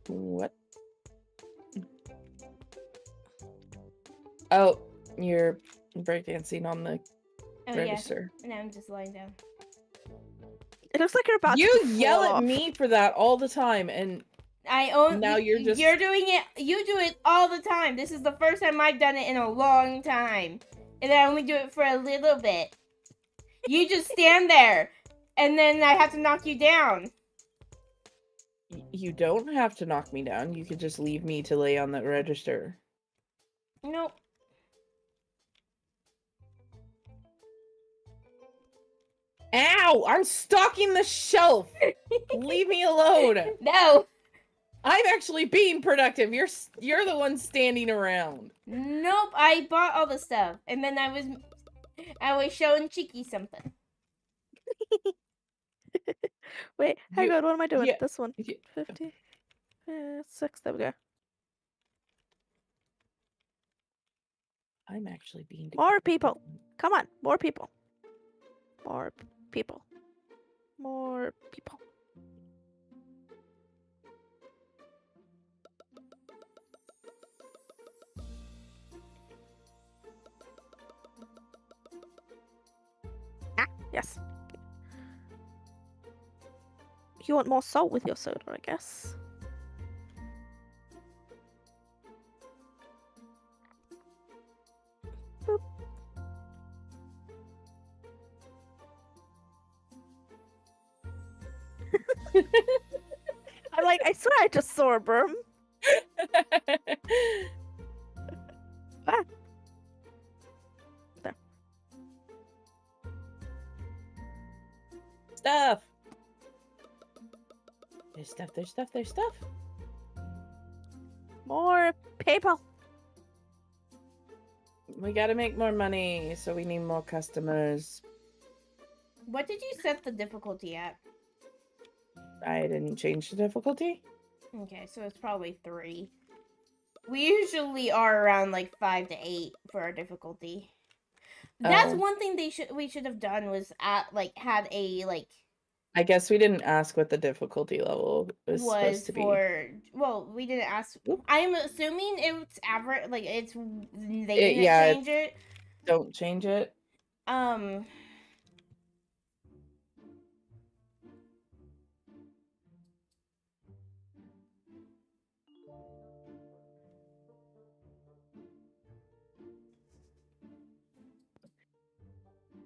What? Oh, you're breakdancing on the register. And I'm just lying down. It looks like you're about You to yell fall at off. me for that all the time, and now you're just... You're doing it. You do it all the time. This is the first time I've done it in a long time, and I only do it for a little bit. You just stand there, and then I have to knock you down. You don't have to knock me down. You could just leave me to lay on the register. Nope. Ow! I'm stalking the shelf! Leave me alone! No. I'm actually being productive. You're the one standing around. Nope. I bought all the stuff, and then I was showing Cheeky something. Wait, hang on. What am I doing? Yeah, This one. yeah. 50. 6. There we go. I'm actually being... More people. Come on. More people. More people. More people. Ah, yes. You want more salt with your soda, I guess. Boop. I'm like, I swear I just saw a broom. Ah. There. Stuff. There's stuff, there's stuff, there's stuff. More paper. We gotta make more money, so we need more customers. What did you set the difficulty at? I didn't change the difficulty. Okay, so it's probably 3. We usually are around like 5 to 8 for our difficulty. That's Oh. one thing we should have done was had a I guess we didn't ask what the difficulty level was supposed to be. Well, we didn't ask. Oop. I'm assuming it's average. Like they didn't change it. Don't change it.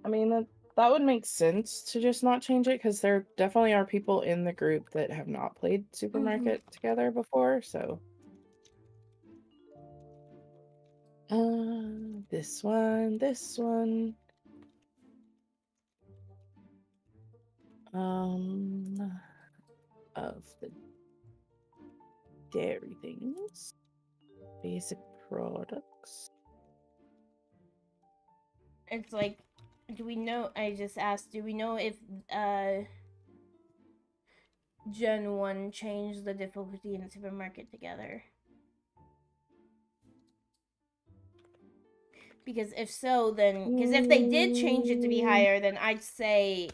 I mean, that would make sense to just not change it, because there definitely are people in the group that have not played Supermarket Together before, so. This one. Of the dairy things. Basic products. It's like, do we know? I just asked. Do we know if Gen 1 changed the difficulty in Supermarket Together? Because if so, then if they did change it to be higher, then I'd say,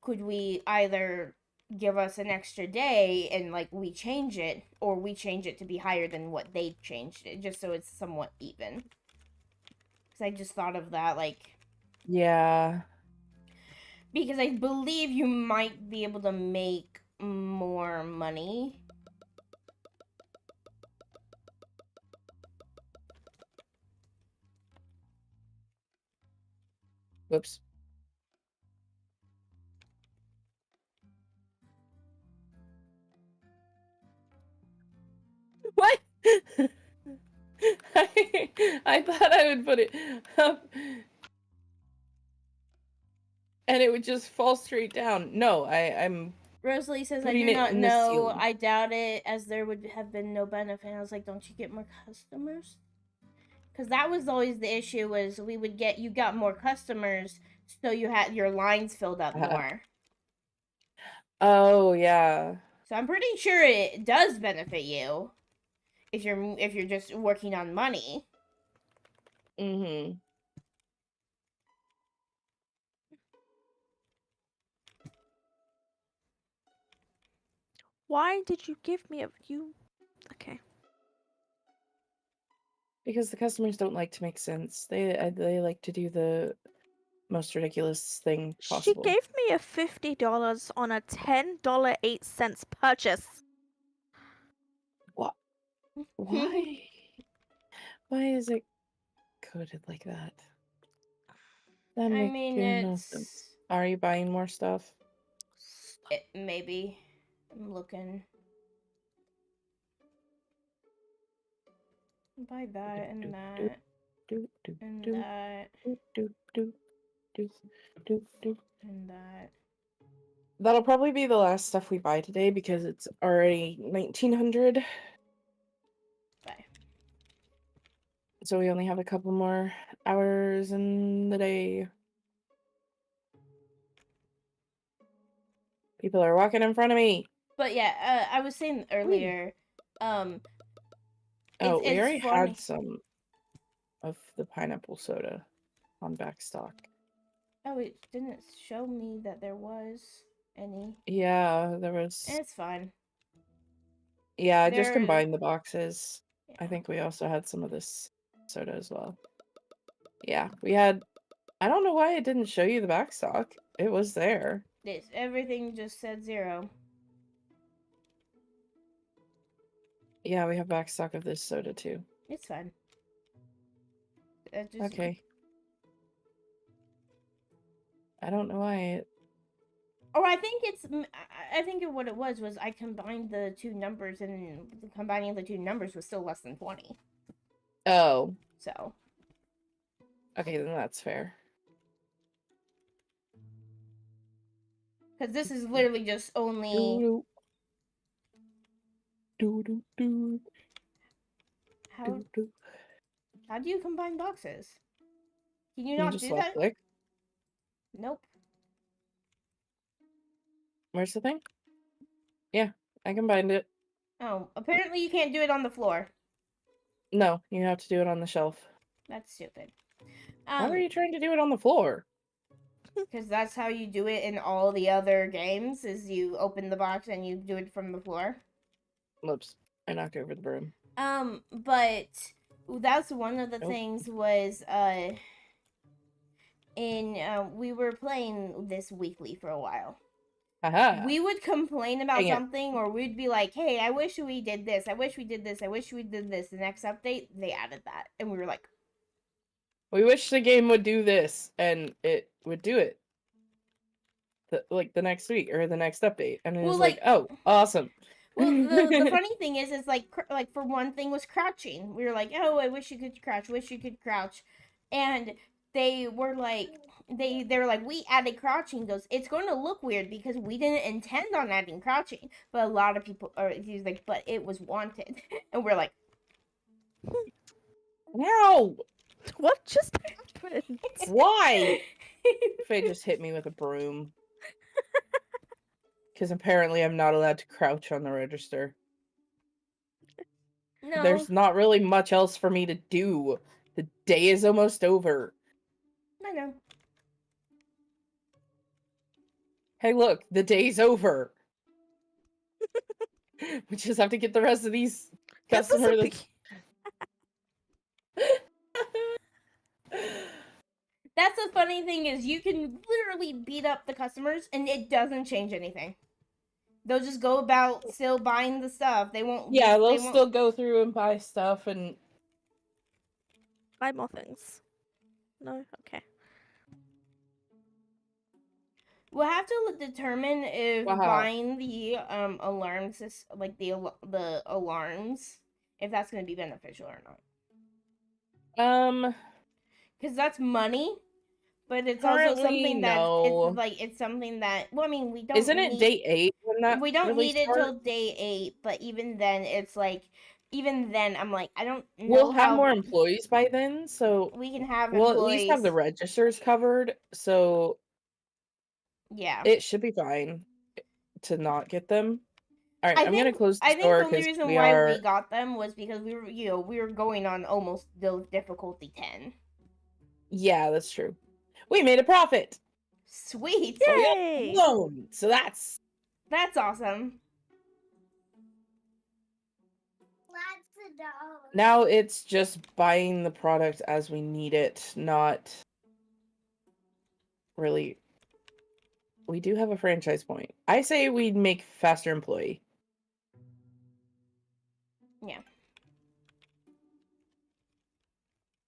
could we either give us an extra day and we change it, or we change it to be higher than what they changed it, just so it's somewhat even. Because I just thought of that, Yeah. Because I believe you might be able to make more money. Whoops. What? I thought I would put it up and it would just fall straight down. No, I'm Rosalie says, I putting do it not in the know. ceiling. I doubt it, as there would have been no benefit. I was like, don't you get more customers? Because that was always the issue, was you got more customers, so you had your lines filled up more. Oh, yeah. So I'm pretty sure it does benefit you if you're just working on money. Mm-hmm. Why did you give me Okay. Because the customers don't like to make sense. They like to do the most ridiculous thing possible. She gave me a $50 on a $10.08 purchase. What? Why? Why is it coded like that? That makes no sense. Are you buying more stuff? Maybe. I'm looking. Buy that and that. And that. And that. That'll probably be the last stuff we buy today, because it's already 1900. Bye. So we only have a couple more hours in the day. People are walking in front of me. But yeah, I was saying earlier, we already funny. had some of the pineapple soda on backstock. Oh, it didn't show me that there was any. Yeah, there was. It's fine. Yeah, I just combined the boxes. Yeah. I think we also had some of this soda as well. Yeah, we had. I don't know why it didn't show you the backstock. It was there. Everything just said 0. Yeah, we have backstock of this soda too. It's fine. Okay. I don't know why it Or I think I think what it was I combined the two numbers, and combining the two numbers was still less than 20. Oh. So. Okay, then that's fair. Because this is literally just only. How do you combine boxes? Can you not just do left that? click? Nope. Where's the thing? Yeah, I combined it. Oh, apparently you can't do it on the floor. No, you have to do it on the shelf. That's stupid. Why are you trying to do it on the floor? Because that's how you do it in all the other games, is you open the box and you do it from the floor. Whoops, I knocked over the broom. But that's one of the things was, we were playing this weekly for a while. We would complain about something, or we'd be like, hey, I wish we did this, I wish we did this, I wish we did this. The next update, they added that. And we were like, we wish the game would do this, and it would do it. The next week, or the next update. And it was like, oh, awesome. Well, the funny thing is like for one thing was crouching. We were like, oh, I wish you could crouch, wish you could crouch. And they were like, they were like, we added crouching. Goes, it's going to look weird because we didn't intend on adding crouching, but a lot of people are. He's like, but it was wanted, and we're like, no, what just happened? Why? Faye just hit me with a broom. Because apparently I'm not allowed to crouch on the register. no, There's not really much else for me to do. The day is almost over. I know. Hey, look, the day's over. We just have to get the rest of these customers. That's the funny thing is you can literally beat up the customers and it doesn't change anything. They'll just go about still buying the stuff. They won't. Yeah, they'll still go through and buy stuff and buy more things. No, okay. We'll have to determine if buying the alarms, like the alarms, if that's going to be beneficial or not. Because that's money, but it's also something that it's something that. Well, I mean, we don't. Isn't it day 8 when that? We don't need it till day 8, but even then, it's like. Even then, I'm like, I don't know. We'll have more employees by then, so we can have. We'll at least have the registers covered, so yeah, it should be fine to not get them. All right, I'm gonna close the store. I think the only reason why we got them was because we were going on almost the difficulty 10. Yeah, that's true. We made a profit. Sweet. So we got a loan. So that's awesome. Now it's just buying the product as we need it, not really. We do have a franchise point. I say we'd make faster employee. Yeah.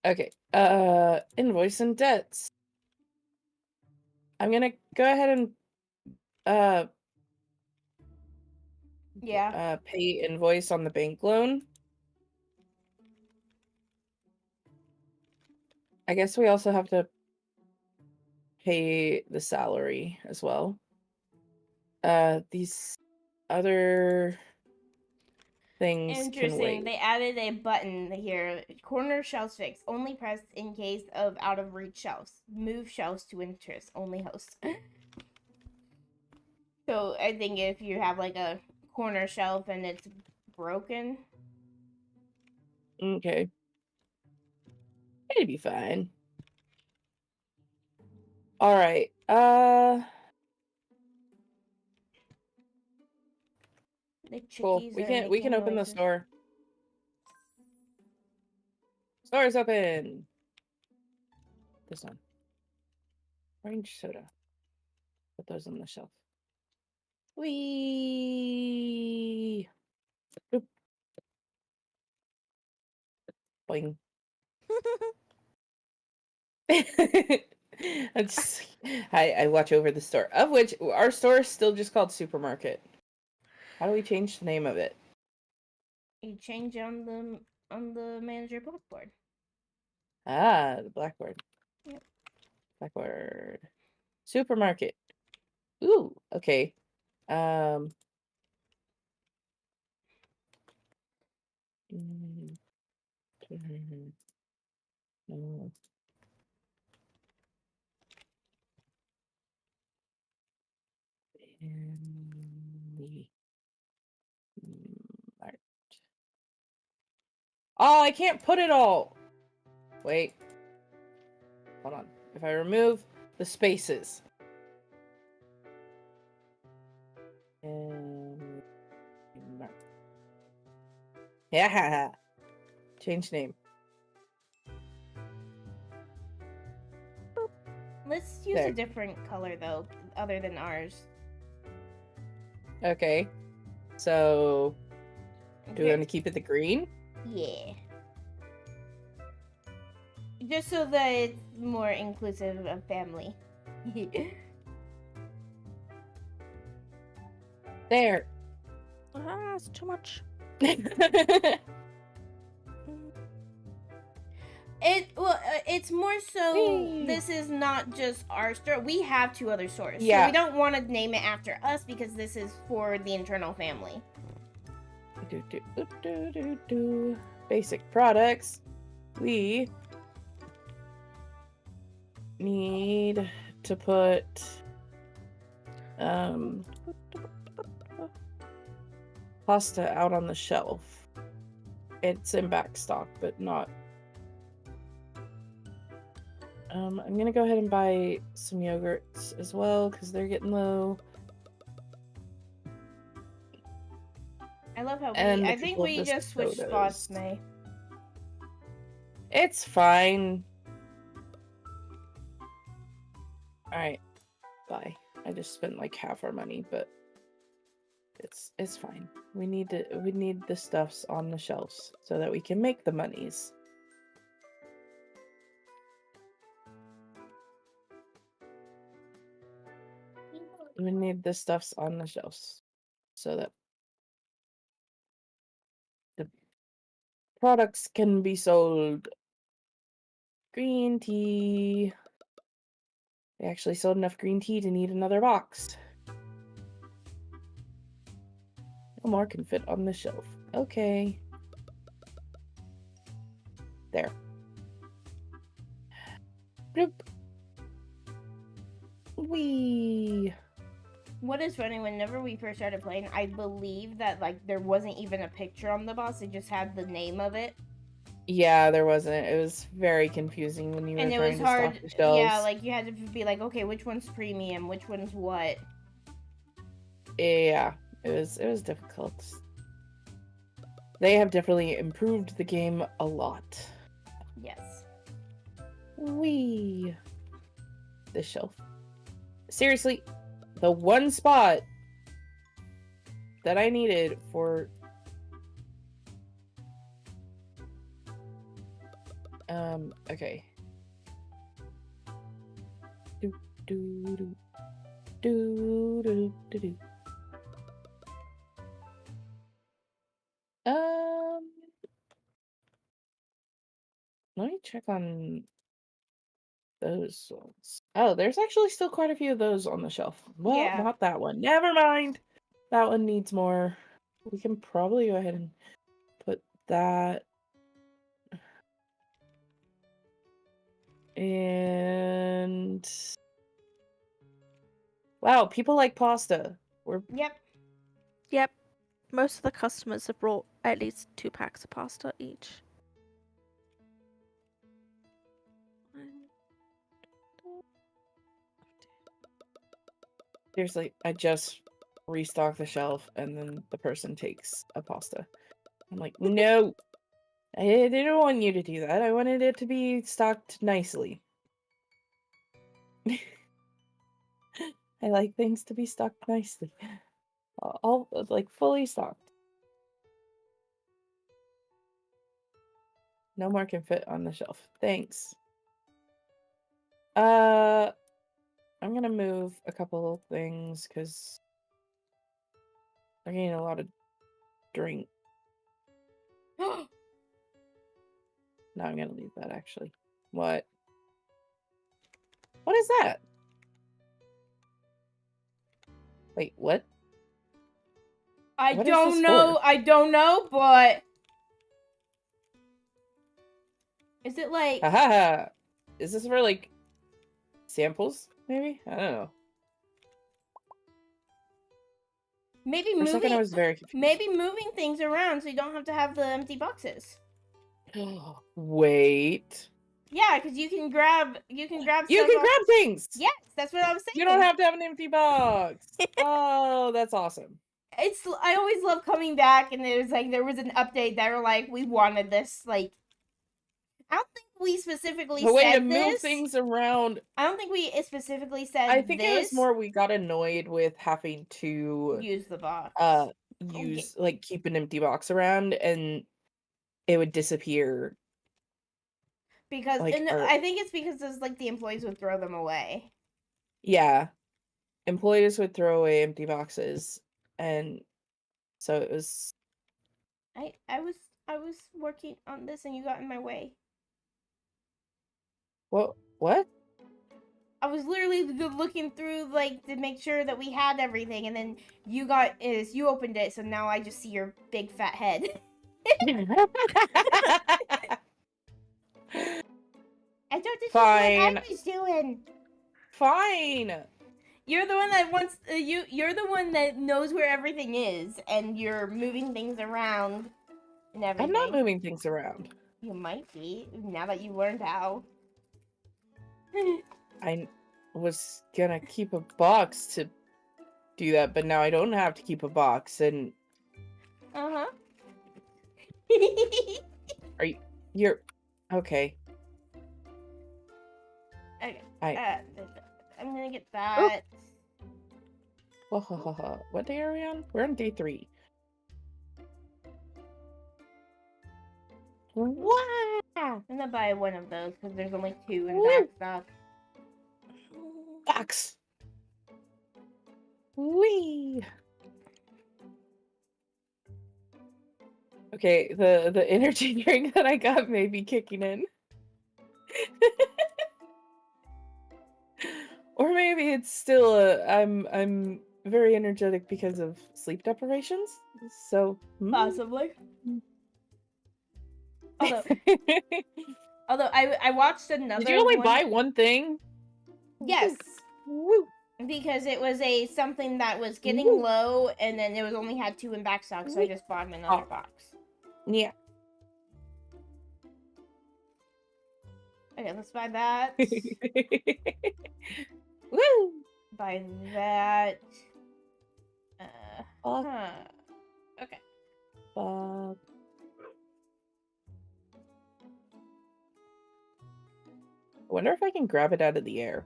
Okay. Invoice and debts. I'm gonna go ahead and pay invoice on the bank loan. I guess we also have to pay the salary as well. These other things Interesting. can wait. They added a button here. Corner shelves fixed. Only pressed in case of out of reach shelves. Move shelves to interest. Only host. So I think if you have like a corner shelf and it's broken. Okay. It'd be fine. All right. Cool. We can open the store. Store is open. This one. Orange soda. Put those on the shelf. Wee. Boop. Boing. I watch over the store, of which our store is still just called Supermarket. How do we change the name of it? You change on the manager blackboard. Ah, the blackboard. Yep. Blackboard. Supermarket. Ooh, okay. No. Mart. Oh, I can't put it all. Wait. Hold on. If I remove the spaces. And yeah. Change name. Let's use There. a different color though, other than ours. Okay. So do we Okay. want to keep it the green? Yeah. Just so that it's more inclusive of family. There. Ah, it's too much. It's more so. Whee! This is not just our store. We have 2 other stores, so Yeah. we don't want to name it after us because this is for the internal family. Basic products. We need to put pasta out on the shelf. It's in back stock, but not. I'm gonna go ahead and buy some yogurts as well because they're getting low. I love how And I think we just switched spots, May. It's fine. Alright. Bye. I just spent like half our money, but it's fine. We need the stuffs on the shelves so that we can make the monies. We need the stuffs on the shelves so that the products can be sold. Green tea. They actually sold enough green tea to need another box. No more can fit on the shelf. Okay. There. Bloop. Wee. What is funny, whenever we first started playing, I believe that like there wasn't even a picture on the box; it just had the name of it. Yeah, there wasn't. It was very confusing when you were And it trying was to hard. stock the shelves. Yeah, like you had to be like, okay, which one's premium, which one's what. Yeah, it was difficult. They have definitely improved the game a lot. Yes. Wee. This shelf. Seriously, the one spot that I needed for okay. Do do do do do do do. Let me check on those ones. Oh, there's actually still quite a few of those on the shelf. Well, Yeah. not that one. Never mind. That one needs more. We can probably go ahead and put that. And wow, people like pasta. Yep. Yep. Most of the customers have brought at least 2 packs of pasta each. Seriously, I just restocked the shelf and then the person takes a pasta. I'm like, no, I didn't want you to do that. I wanted it to be stocked nicely. I like things to be stocked nicely. All like fully stocked. No more can fit on the shelf. Thanks. I'm gonna move a couple of things because I'm getting a lot of drink. No, I'm gonna leave that actually. What? What is that? Wait, what? I What is don't this know. for? I don't know, but is it like Haha. Is this for like samples? Maybe? I don't know. maybe For a second, I moving was very confused. maybe moving things around so you don't have to have the empty boxes? Wait. Yeah, because you can grab You stuff can off. grab things. Yes, that's what I was saying. You don't have to have an empty box. Oh, that's awesome. I always love coming back and it was like there was an update that were like we wanted this, like I don't think we specifically The way to said move this. things around. I don't think we specifically said I think this. it was more we got annoyed with having to use the box. use like keep an empty box around and it would disappear. Because like I think it's because it's like the employees would throw them away. Yeah. Employees would throw away empty boxes and so it was I was working on this and you got in my way. what? I was literally looking through like to make sure that we had everything, and then you opened it, so now I just see your big fat head. I thought this Fine. is what I was doing. Fine. You're the one that wants you're the one that knows where everything is, and you're moving things around and everything. I'm not moving things around. You might be now that you learned how. I was gonna keep a box to do that, but now I don't have to keep a box. And you're okay? Okay. I'm gonna get that. What day are we on? We're on day 3. Wow! I'm gonna buy one of those because there's only 2 in back stock. Box. Wee. Okay, the energy drink that I got may be kicking in. Or maybe it's still I'm very energetic because of sleep deprivations. So Possibly. Although I watched another. Did you only buy one thing? Yes. Woo. Because it was something that was getting low, and then it was only had 2 in back stock, so I just bought another box. Yeah. Okay, let's buy that. Woo! Buy that. Okay. I wonder if I can grab it out of the air.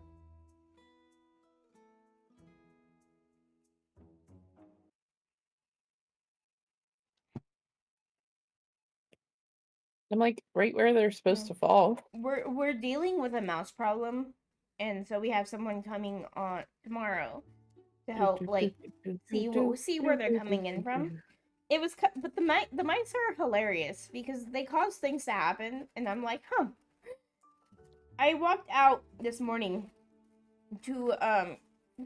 I'm like right where they're supposed to fall. We're dealing with a mouse problem, and so we have someone coming on tomorrow to help, like, see where they're coming in from. It was, but the mice are hilarious because they cause things to happen, and I'm like, huh. I walked out this morning to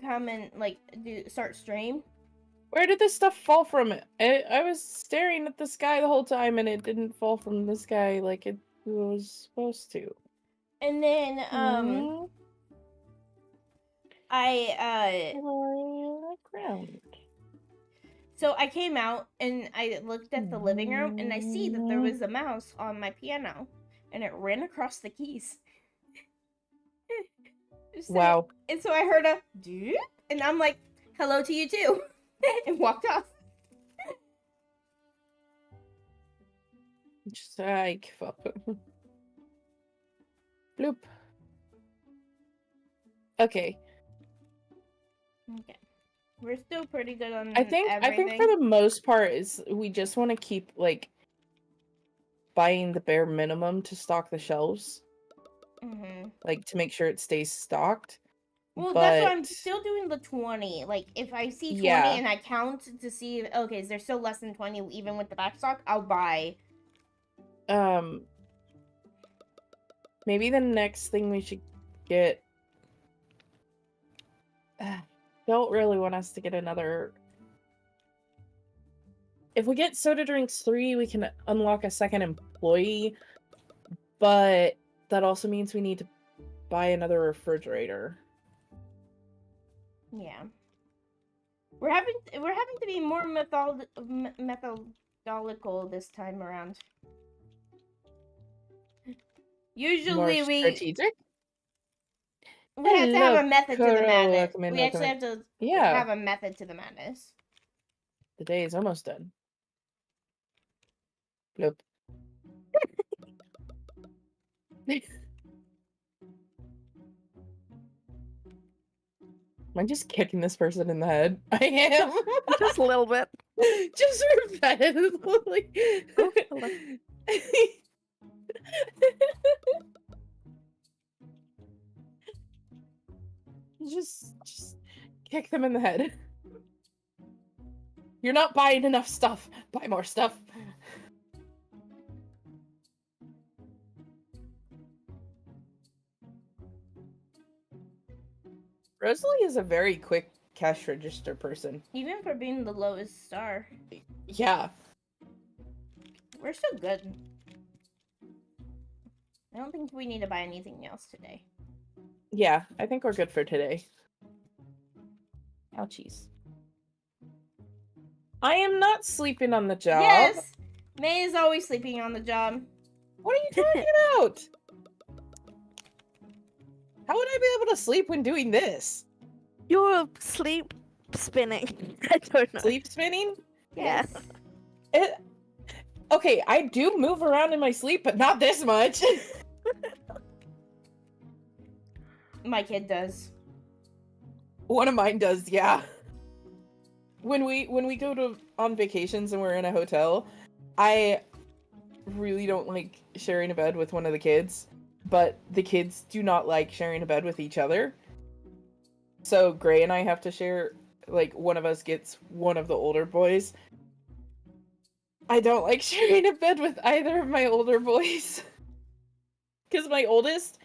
come and like start stream. Where did this stuff fall from? I was staring at the sky the whole time and it didn't fall from the sky like it was supposed to. And then ground. So I came out and I looked at the living room and I see that there was a mouse on my piano and it ran across the keys. Wow. And so I heard a doop, and I'm like, hello to you too. And walked off. Just I give up. Bloop. Okay. Okay. We're still pretty good on everything. I think for the most part is we just want to keep like buying the bare minimum to stock the shelves. like to make sure it stays stocked. Well, that's why But I'm still doing the 20. Like, if I see 20 yeah, and I count to see, okay, is there still less than 20 even with the back stock? I'll buy. maybe the next thing we should get. Don't really want us to get another. If we get soda drinks 3, we can unlock a second employee, but that also means we need to buy another refrigerator. Yeah. We're having to be more methodical this time around. Usually More strategic? we have to have a method to the madness. Welcome in, We actually welcome have to Yeah, have a method to the madness. the day is almost done. Nope. Am I just kicking this person in the head? I am. Just a little bit. Just repetitively. Oh, hello. just kick them in the head. You're not buying enough stuff. Buy more stuff. Rosalie is a very quick cash register person. Even for being the lowest star. Yeah. We're so good. I don't think we need to buy anything else today. Yeah, I think we're good for today. Ouchies. I am not sleeping on the job. Yes! May is always sleeping on the job. What are you talking about? How would I be able to sleep when doing this? You're sleep spinning. I don't know. Sleep spinning? Yes. Okay, I do move around in my sleep, but not this much. My kid does. One of mine does, yeah. When we go on vacations and we're in a hotel, I really don't like sharing a bed with one of the kids, but the kids do not like sharing a bed with each other. So Gray and I have to share, like, one of us gets one of the older boys. I don't like sharing a bed with either of my older boys. Because my oldest,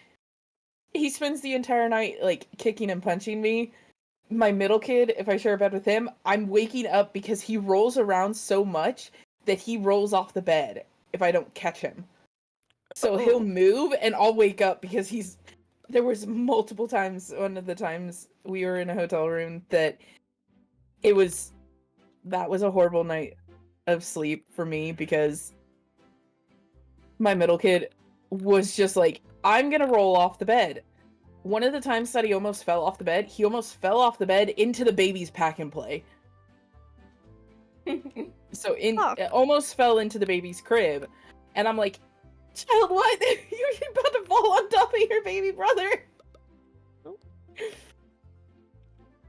he spends the entire night, like, kicking and punching me. My middle kid, if I share a bed with him, I'm waking up because he rolls around so much that he rolls off the bed if I don't catch him. So he'll move and I'll wake up because there was multiple times, one of the times we were in a hotel room that was a horrible night of sleep for me because my middle kid was just like, I'm gonna roll off the bed. One of the times that he almost fell off the bed, he almost fell off the bed into the baby's pack and play. So almost fell into the baby's crib. And I'm like, child, what? You're about to fall on top of your baby brother.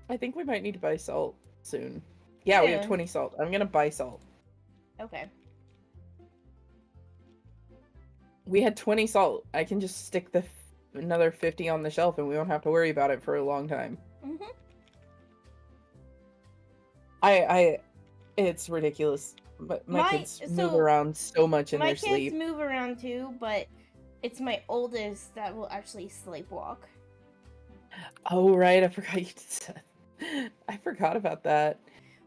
I think we might need to buy salt soon. Yeah, we have 20 salt. I'm gonna buy salt. Okay. We had 20 salt. I can just stick another 50 on the shelf and we won't have to worry about it for a long time. Mm-hmm. It's ridiculous. But my kids move around so much in their sleep. My kids move around too, but it's my oldest that will actually sleepwalk. Oh, right. I forgot you said. I forgot about that.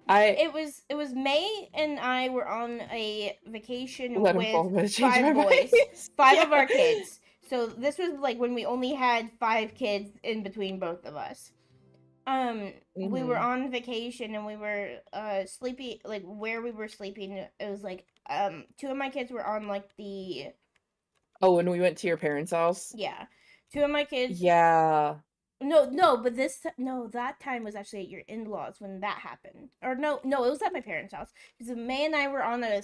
It was May and I were on a vacation with 5 boys. 5 of our kids. So this was like when we only had 5 kids in between both of us. We were on vacation and we were sleeping, like where we were sleeping, it was like 2 of my kids were on like the when we went to your parents' house? Yeah. 2 of my kids. Yeah. No, but that time was actually at your in-laws when that happened. Or no, it was at my parents' house. Because May and I were on a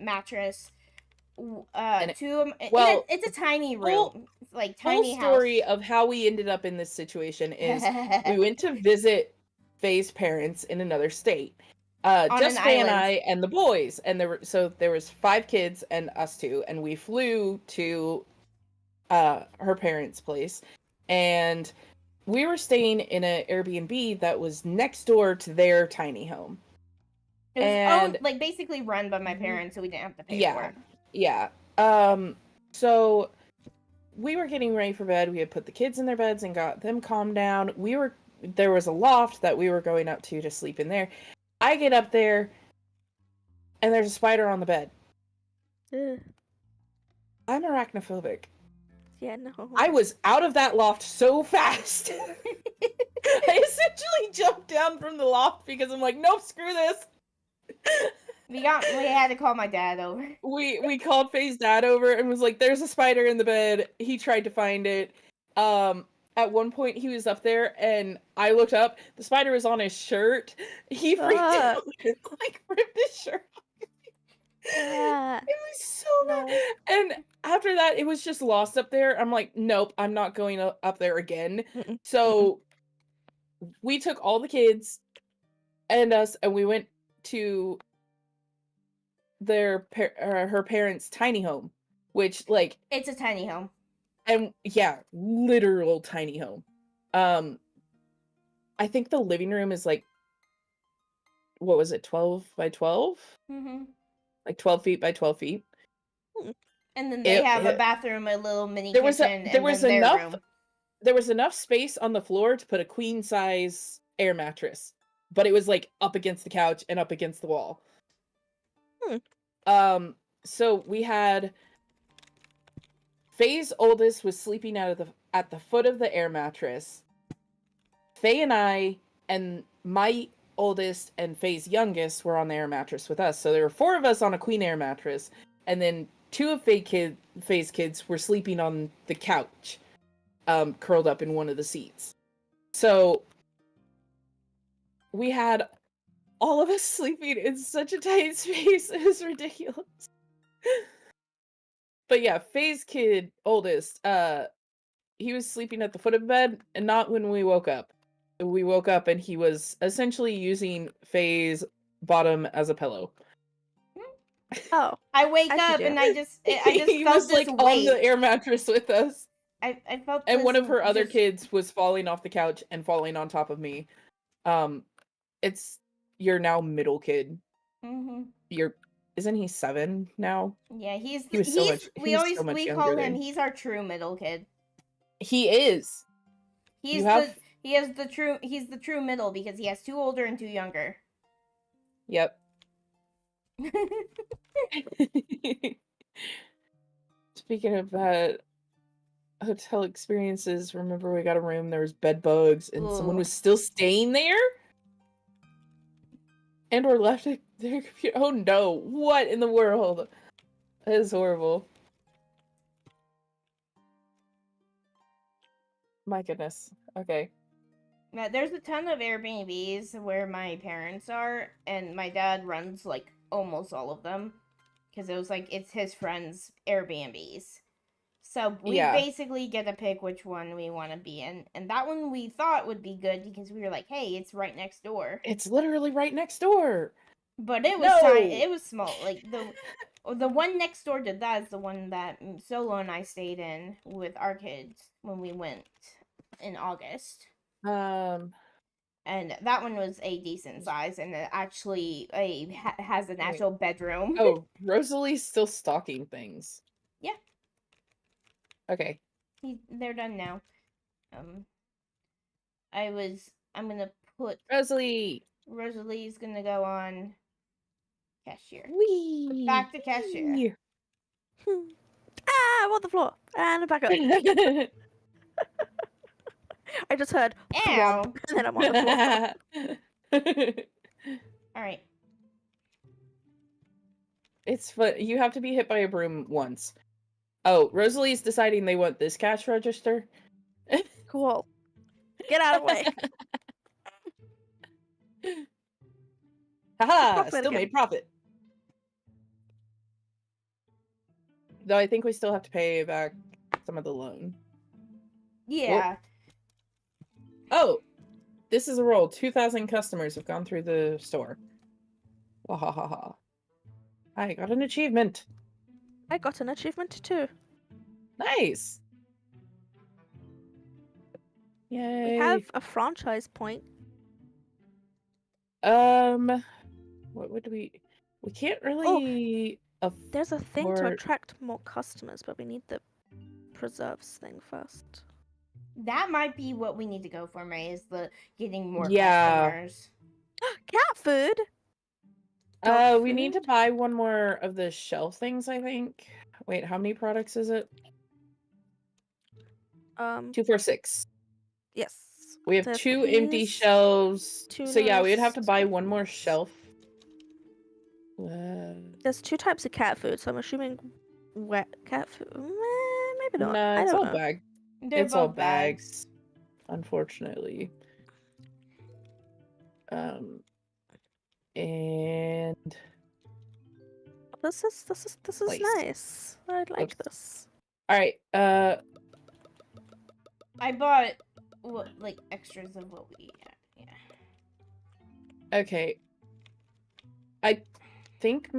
mattress. It's a tiny room, like tiny house. Whole story house. of how we ended up in this situation is we went to visit Faye's parents in another state. Just Faye and I and the boys, and there was 5 kids and us 2, and we flew to her parents' place, and we were staying in an Airbnb that was next door to their tiny home. It was And like basically run by my parents, so we didn't have to pay for it. Yeah. So we were getting ready for bed. We had put the kids in their beds and got them calmed down. There was a loft that we were going up to sleep in there. I get up there and there's a spider on the bed. I'm arachnophobic. Yeah, no. I was out of that loft so fast. I essentially jumped down from the loft because I'm like, nope, screw this. We had to call my dad over. We called Faye's dad over and was like, there's a spider in the bed. He tried to find it. At one point he was up there and I looked up, the spider was on his shirt. He freaked out and like ripped his shirt off. It was so bad. And after that it was just lost up there. I'm like, nope, I'm not going up there again. So we took all the kids and us and we went to her parents' tiny home, which like it's a tiny home. And yeah, literal tiny home. I think the living room is like, what was it, 12 by 12? Like 12 feet by 12 feet. And then they have a bathroom, a little mini kitchen, there was enough space on the floor to put a queen size air mattress, but it was like up against the couch and up against the wall. So we had Faye's oldest was sleeping at the foot of the air mattress. Faye and I and my oldest and Faye's youngest were on the air mattress with us. So there were 4 of us on a queen air mattress, and then 2 of Faye's kids were sleeping on the couch, curled up in one of the seats. So we had all of us sleeping in such a tight space. It was ridiculous. But yeah, Faye's oldest, he was sleeping at the foot of the bed, and not when we woke up. We woke up and he was essentially using Faye's bottom as a pillow. Oh, I wake up and I just he felt was this like weight. on the air mattress with us. I felt. And one of her other kids was falling off the couch and falling on top of me. You're now middle kid. Isn't he 7 now? Yeah, we call him. He's our true middle kid. He is. He's the true middle because he has 2 older and 2 younger. Yep. Speaking of that, hotel experiences, remember we got a room, there was bed bugs, and someone was still staying there? And we're left at their computer. Oh no, what in the world? That is horrible. My goodness. Okay. Now, there's a ton of Airbnbs where my parents are, and my dad runs like almost all of them because it was like it's his friends' Airbnbs. So we basically get to pick which one we want to be in, and that one we thought would be good because we were like, "Hey, it's right next door." It's literally right next door. But it was tiny. It was small. Like the one next door to that is the one that Solo and I stayed in with our kids when we went in August. And that one was a decent size, and it actually has an actual bedroom. Oh, Rosalie's still stalking things. Yeah. Okay. They're done now. I'm gonna put Rosalie's gonna go on cashier. Whee! Back to cashier. I'm on the floor and back up. I just heard thwomp, and then I'm on the floor. All right. It's fun. You have to be hit by a broom once. Oh, Rosalie's deciding they want this cash register. Cool. Get out of the way. Haha! Still made profit. Though I think we still have to pay back some of the loan. Yeah. Whoa. Oh, this is a roll. 2,000 customers have gone through the store. Wahahaha. I got an achievement. I got an achievement too. Nice. Yay. We have a franchise point. What would we can't really There's a thing to afford- attract more customers, but we need the preserves thing first. That might be what we need to go for, May, is the getting more Yeah. customers. Cat food. Dog we need to food? buy one more of the shelf things, I think. Wait, how many products is it? 2, 4, 6. Yes. We have There's 2 empty peas, shelves. So yeah, we would have to tunas, buy one more peas. shelf. There's 2 types of cat food, so I'm assuming wet cat food. Maybe not. No, I it's don't all know. bags. They're It's all both bags. bags, unfortunately. And This is place. nice. I like Oops. this. All right. I bought like extras of what we yeah. Okay. I think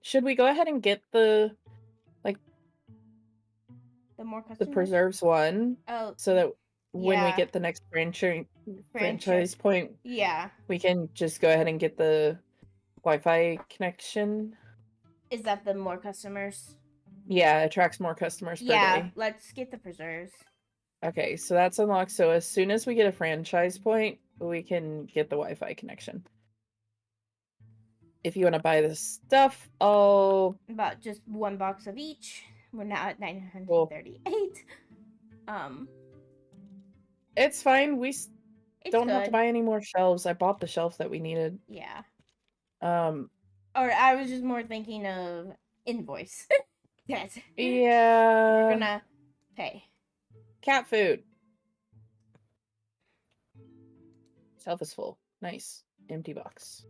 should we go ahead and get the more customers. the preserves one? Oh, So that when we yeah. get the next franchise point, Yeah. we can just go ahead and get the Wi-Fi connection. Is that the more customers? Yeah, it attracts more customers per Yeah, day. let's get the preserves. Okay, so that's unlocked. So as soon as we get a franchise point, we can get the Wi-Fi connection. If you want to buy this stuff, I'll... About just 1 box of each. We're now at 938. It's fine. We It's don't good. have to buy any more shelves. I bought the shelf that we needed. Yeah. Or I was just more thinking of invoice. Yes. Yeah. We're gonna pay. Cat food. Shelf is full. Nice. Empty box.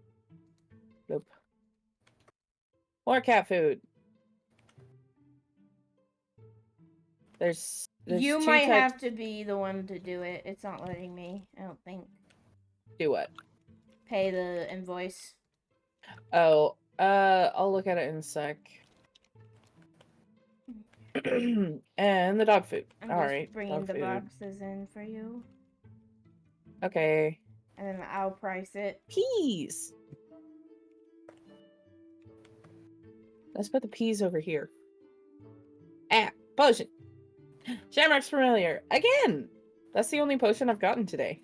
Nope. More cat food. There's you 2 might types. have to be the one to do it. It's not letting me. I don't think. Do what? Pay the invoice. Oh, I'll look at it in a sec. And the dog food. I'm All just right. bringing Dog the food. boxes in for you. Okay. And then I'll price it. Peas. Let's put the peas over here. Potion. Shamrock's familiar. Again! That's the only potion I've gotten today.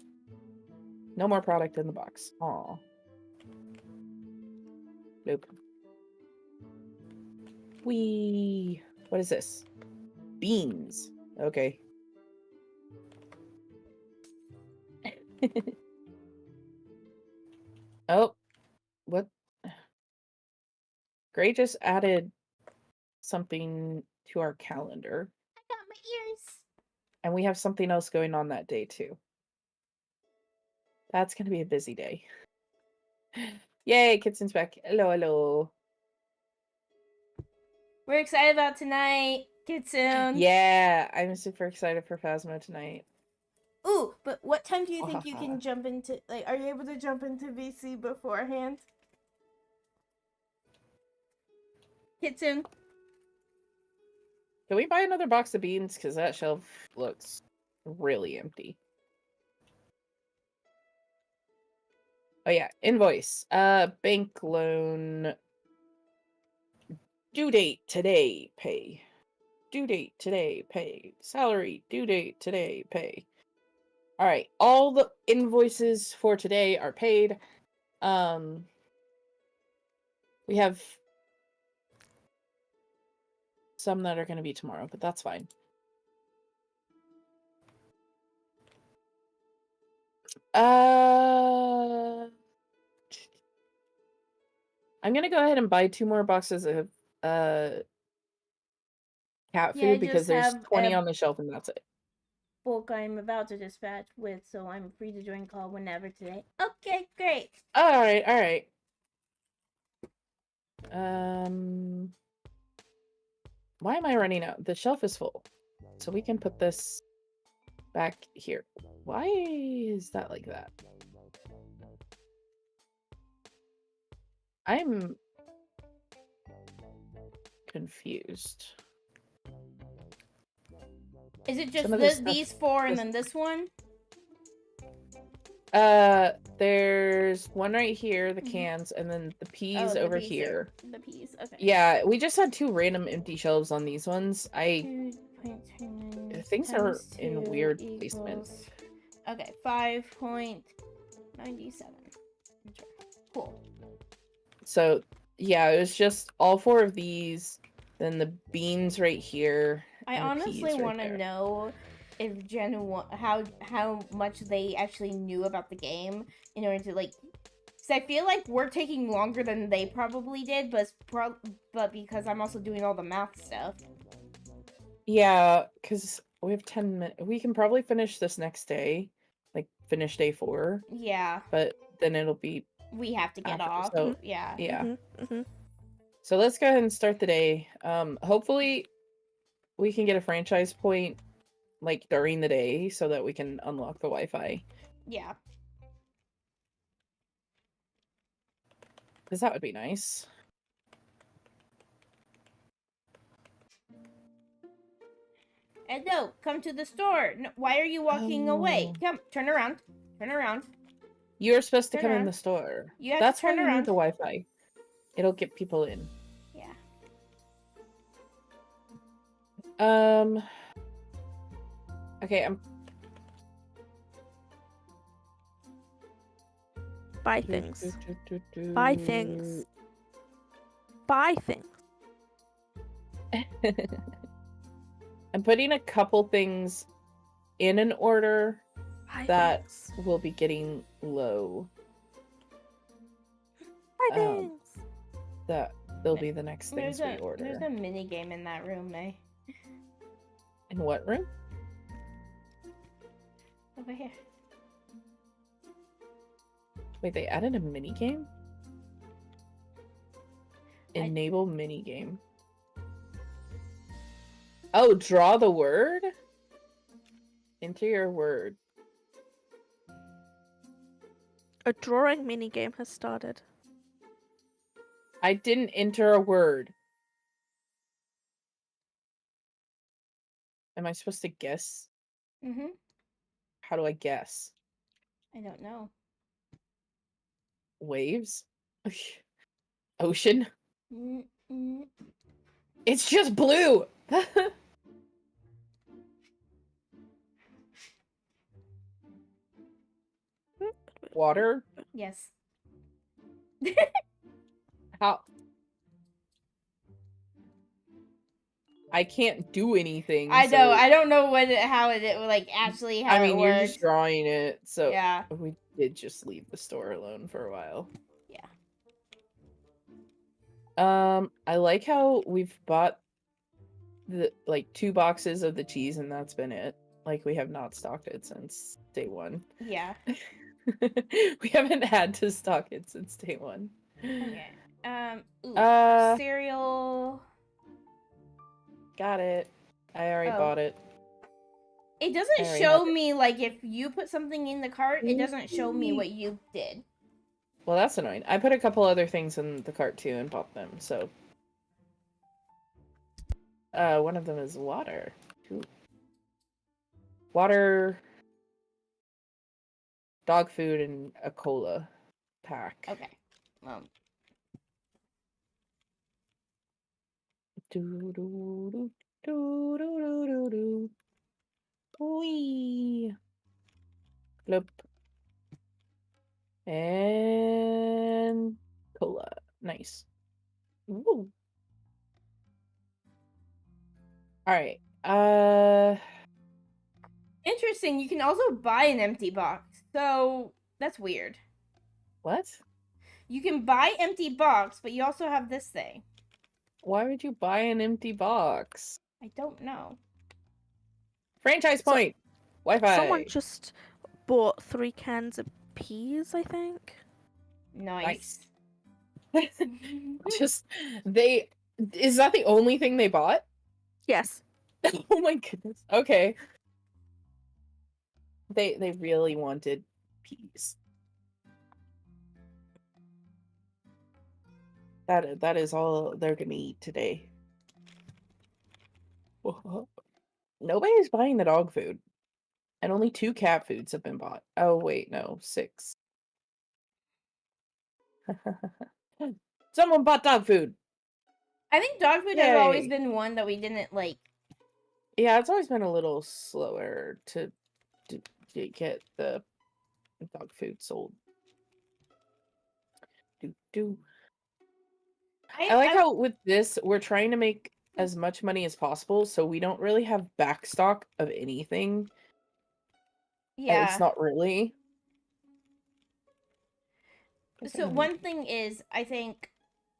No more product in the box. Aw. Nope. What is this? Beans. Okay. Oh. What? Gray just added something to our calendar. I got my ears. And we have something else going on that day, too. That's going to be a busy day. Yay, Kitsen's back. Hello, hello. We're excited about tonight. Kitsun. Yeah, I'm super excited for Phasma tonight. Ooh, but what time do you think you can jump into, like, are you able to jump into VC beforehand? Kitsun. Can we buy another box of beans? Because that shelf looks really empty. Oh yeah, invoice. Bank loan. Due date today, pay. Due date today, pay. Salary, due date today, pay. All right, all the invoices for today are paid. We have some that are going to be tomorrow, but that's fine. I'm going to go ahead and buy 2 more boxes of cat food because there's 20 on the shelf and that's it. Bulk I'm about to dispatch with, so I'm free to join call whenever today. Okay, great. All right. Why am I running out? The shelf is full. So we can put this back here. Why is that like that? I'm confused. Is it just Some of this these stuff four and just- then this one? There's one right here, the Mhm. cans, and then the peas Oh, the over peas here. The peas. Okay. Yeah, we just had 2 random empty shelves on these ones. 2.29 Things are times in 2 weird placement. equals... Okay, 5.97. Cool. So, yeah, it was just all 4 of these, then the beans right here. I and the honestly peas right want to there. know if how much they actually knew about the game in order to like. Cause I feel like we're taking longer than they probably did, but but because I'm also doing all the math stuff. Yeah, because we have 10 minutes. We can probably finish this next day, like finish day 4, Yeah, but then it'll be we have to get after. off. So, Yeah. yeah. Mm-hmm. So let's go ahead and start the day. Hopefully we can get a franchise point like during the day so that we can unlock the Wi-Fi. Yeah. Because that would be nice. And no, come to the store. No, why are you walking away? Oh. Come, turn around. Turn around. You're supposed to Turn come in around. the store. You have That's to why turn you around. need the Wi-Fi. It'll get people in. Yeah. Okay, Buy things. Buy things. Buy things. I'm putting a couple things in an order Buy that things. will be getting low. Buy things. That they'll be the next things we There's order. a mini game in that room, May. In what room? Over here. Wait, they added a mini game? Enable mini game. Oh, draw the word? Enter your word. A drawing mini game has started. I didn't enter a word. Am I supposed to guess? Mm-hmm. How do I guess? I don't know. Waves? Ocean? Mm-mm. It's just blue! Water? Yes. How? I can't do anything. I so... know. I don't know how it You're works. just drawing it, so Yeah. we did just leave the store alone for a while. Yeah. I like how we've bought the 2 boxes of the cheese and that's been it. Like we have not stocked it since day 1. Yeah. We haven't had to stock it since day 1. Okay. Ooh, Uh, cereal. Got it. I already Oh. bought it. It I doesn't already show have it. me like if you put something in the cart. It doesn't show me what you did. Well, that's annoying. I put a couple other things in the cart too and bought them, so. One of them is water. Ooh. Water, dog food, and a cola pack. Okay. Do do do do do do do. Wee. Glop. And cola. Nice. Woo. All right. Interesting. You can also buy an empty box. So that's weird. What? You can buy empty box, but you also have this thing. Why would you buy an empty box? I don't know. Franchise point. Wi-Fi. Someone just bought 3 cans of peas, I think. Nice. Just they. Is that the only thing they bought? Yes. Oh my goodness. Okay. They really wanted peas. That is all they're gonna eat today. Nobody's buying the dog food. And only 2 cat foods have been bought. Oh, wait, no, 6. Someone bought dog food. I think dog food has always been one that we didn't like. Yeah, it's always been a little slower to get the dog food sold. I like how with this, we're trying to make as much money as possible, so we don't really have backstock of anything. Yeah. At least not really. So one thing is, I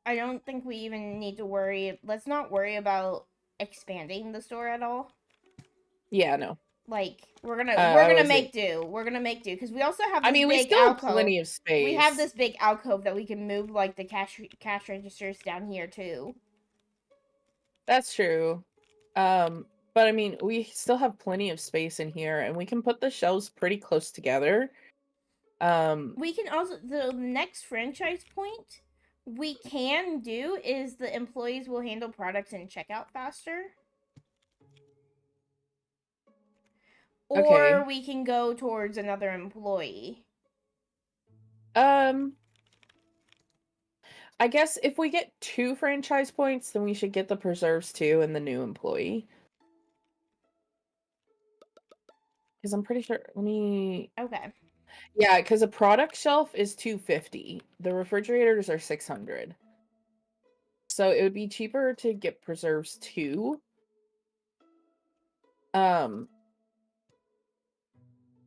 don't think we even need to worry. Let's not worry about expanding the store at all. Yeah, no. Like we're gonna make do. We're gonna make do because we also have. This we big still alcove. have plenty of space. We have this big alcove that we can move like the cash registers down here too. That's true. But I mean, we still have plenty of space in here, and we can put the shelves pretty close together. We can also the next franchise point we can do is the employees will handle products and checkout faster. Or we can go towards another employee. I guess if we get 2 franchise points, then we should get the preserves too and the new employee. Because I'm pretty sure. Let me. Okay. Yeah, because a product shelf is $250. The refrigerators are $600. So it would be cheaper to get preserves too.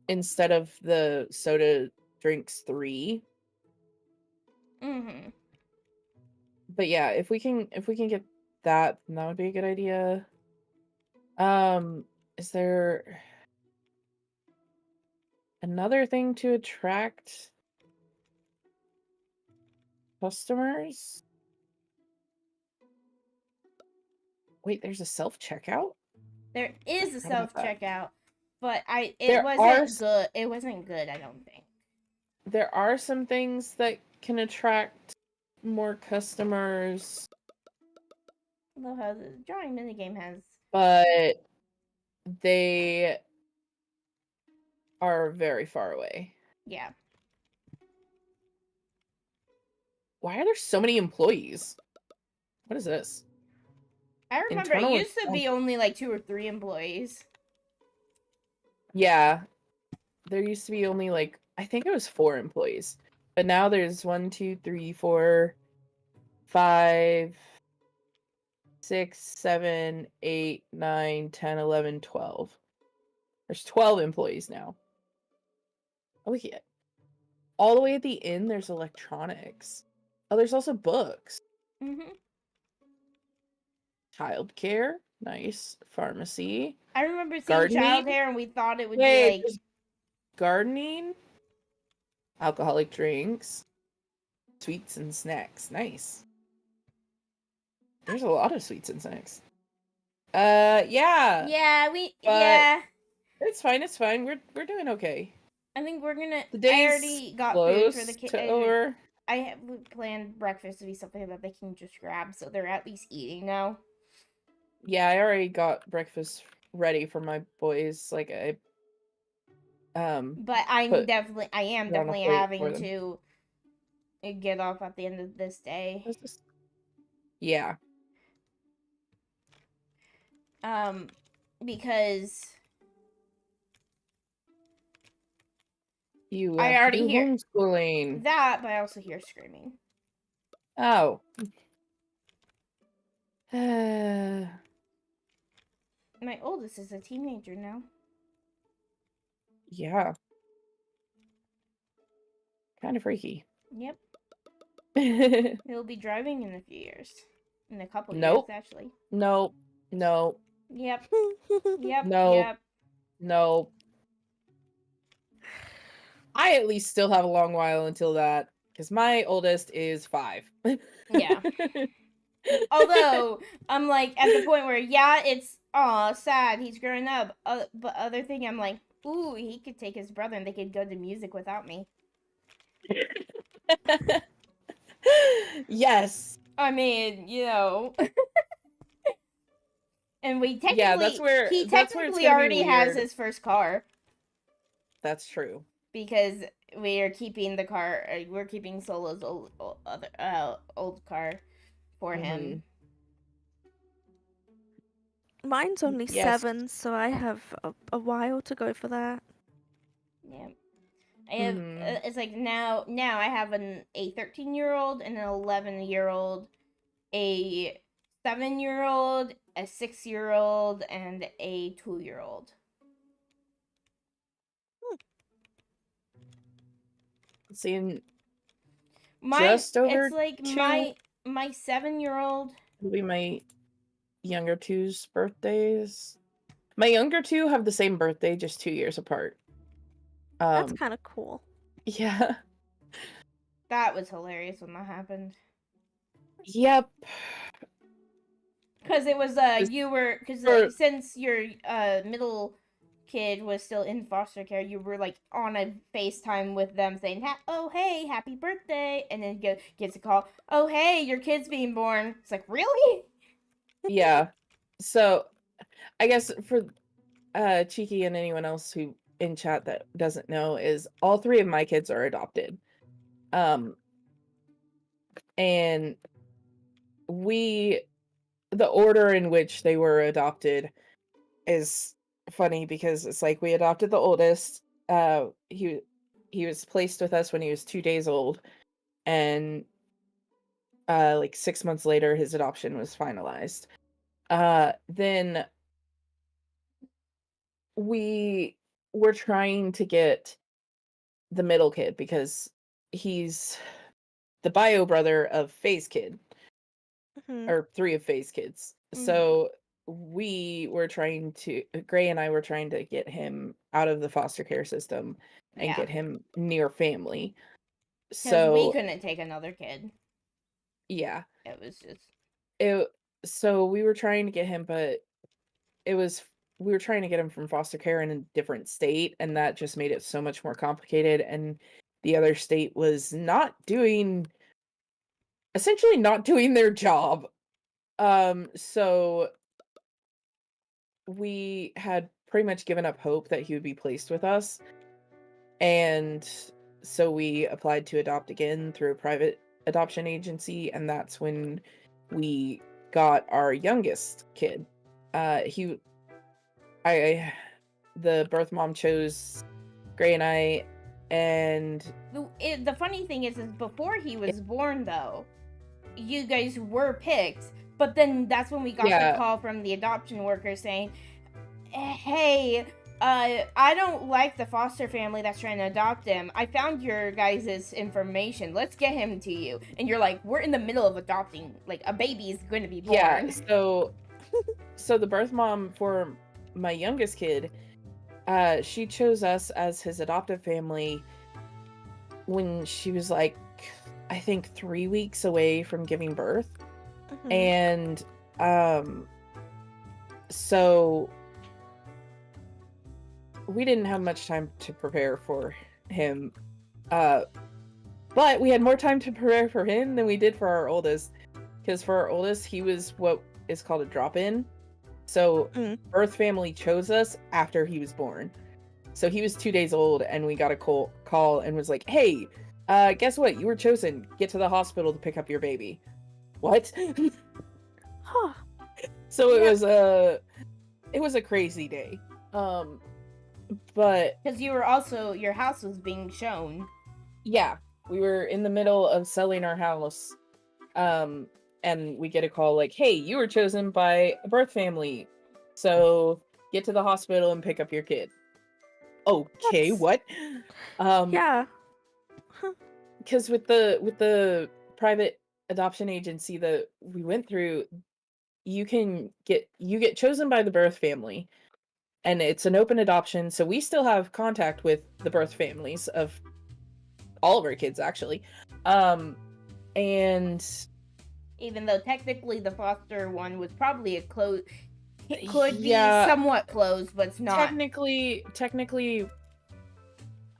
Instead of the soda drinks 3. But yeah, if we can get that, then that would be a good idea. Is there another thing to attract customers? Wait, there's a self-checkout? There is a self-checkout, but it wasn't good, I don't think. There are some things that can attract more customers. I love how the drawing minigame has. But they are very far away. Yeah. Why are there so many employees? What is this? I remember it used to be only like 2 or 3 employees. Yeah. There used to be only like, I think it was 4 employees. But now there's 1, 2, 3, 4, 5, 6, 7, 8, 9, 10, 11, 12. There's 12 employees now. Oh, yeah. All the way at the end, there's electronics. Oh, there's also books. Childcare. Nice. Pharmacy. I remember seeing childcare and we thought it would be like... Gardening. Alcoholic drinks. Sweets and snacks. Nice. There's a lot of sweets and snacks. Yeah. Yeah. It's fine. It's fine. We're doing okay. I think we're gonna. The day's I already got food for the kids. Over. I have planned breakfast to be something that they can just grab, so they're at least eating now. Yeah, I already got breakfast ready for my boys. Like But I am definitely having to get off at the end of this day. Yeah. Because I already hear homeschooling. That, but I also hear screaming. Oh. My oldest is a teenager now. Yeah. Kind of freaky. Yep. He'll be driving in a few years. In a couple years, actually. Nope. Yep. Nope. I at least still have a long while until that, because my oldest is 5. Yeah. Although, I'm like, at the point where, yeah, it's, sad, he's growing up. But other thing, I'm like, ooh, he could take his brother and they could go to music without me. Yes. I mean, you know. And we technically, Yeah, that's where he it's technically gonna be already has weird. his first car That's true. because we are keeping the car. We're keeping Solo's old car for him. Mine's only Yes. 7, so I have a while to go for that. Yeah. I have it's like now I have a 13-year-old and an 11-year-old, a 7-year-old, a 6-year-old, and a 2-year-old. Seeing It's over like 2 my 7-year-old. will be my younger two's birthdays. My younger two have the same birthday, just 2 years apart. That's kind of cool. Yeah. That was hilarious when that happened. Yep. Because it was since your middle kid was still in foster care, you were like on a FaceTime with them saying, "Oh hey, happy birthday," and then gets a call, "Oh hey, your kid's being born." It's like, really? Yeah. So, I guess for Cheeky and anyone else who in chat that doesn't know, is all 3 of my kids are adopted. And the order in which they were adopted is funny because it's like we adopted the oldest. He was placed with us when he was 2 days old, and like 6 months later his adoption was finalized. Then we were trying to get the middle kid because he's the bio brother of Faye's kid, or 3 of Faye's kids. So we were trying to Gray and I were trying to get him out of the foster care system and get him near family. Because we So couldn't take another kid. yeah. It was just So we were trying to get him, but we were trying to get him from foster care in a different state, and that just made it so much more complicated, and the other state was essentially not doing their job. So we had pretty much given up hope that he would be placed with us. And so we applied to adopt again through a private adoption agency, and that's when we got our youngest kid. The birth mom chose Gray and I, and the funny thing is before he was born, though, you guys were picked, but then that's when we got the call from the adoption worker saying, "Hey, I don't like the foster family that's trying to adopt him. I found your guys' information. Let's get him to you." And you're like, "We're in the middle of adopting. Like, a baby is going to be born." Yeah, so the birth mom for my youngest kid, she chose us as his adoptive family when she was like, I think 3 weeks away from giving birth. And so we didn't have much time to prepare for him, but we had more time to prepare for him than we did for our oldest, because for our oldest he was what is called a drop-in. So birth family chose us after he was born. So he was 2 days old, and we got a call and was like, "Hey, guess what? You were chosen. Get to the hospital to pick up your baby." What? Huh. So it was a crazy day. But because you were also, your house was being shown. Yeah, we were in the middle of selling our house, and we get a call like, "Hey, you were chosen by a birth family, so get to the hospital and pick up your kid." Okay, what? Yeah. Because with the private adoption agency that we went through, you get chosen by the birth family, and it's an open adoption, so we still have contact with the birth families of all of our kids, actually. And even though technically the foster one was probably a close, it could be somewhat closed, but it's not. Technically,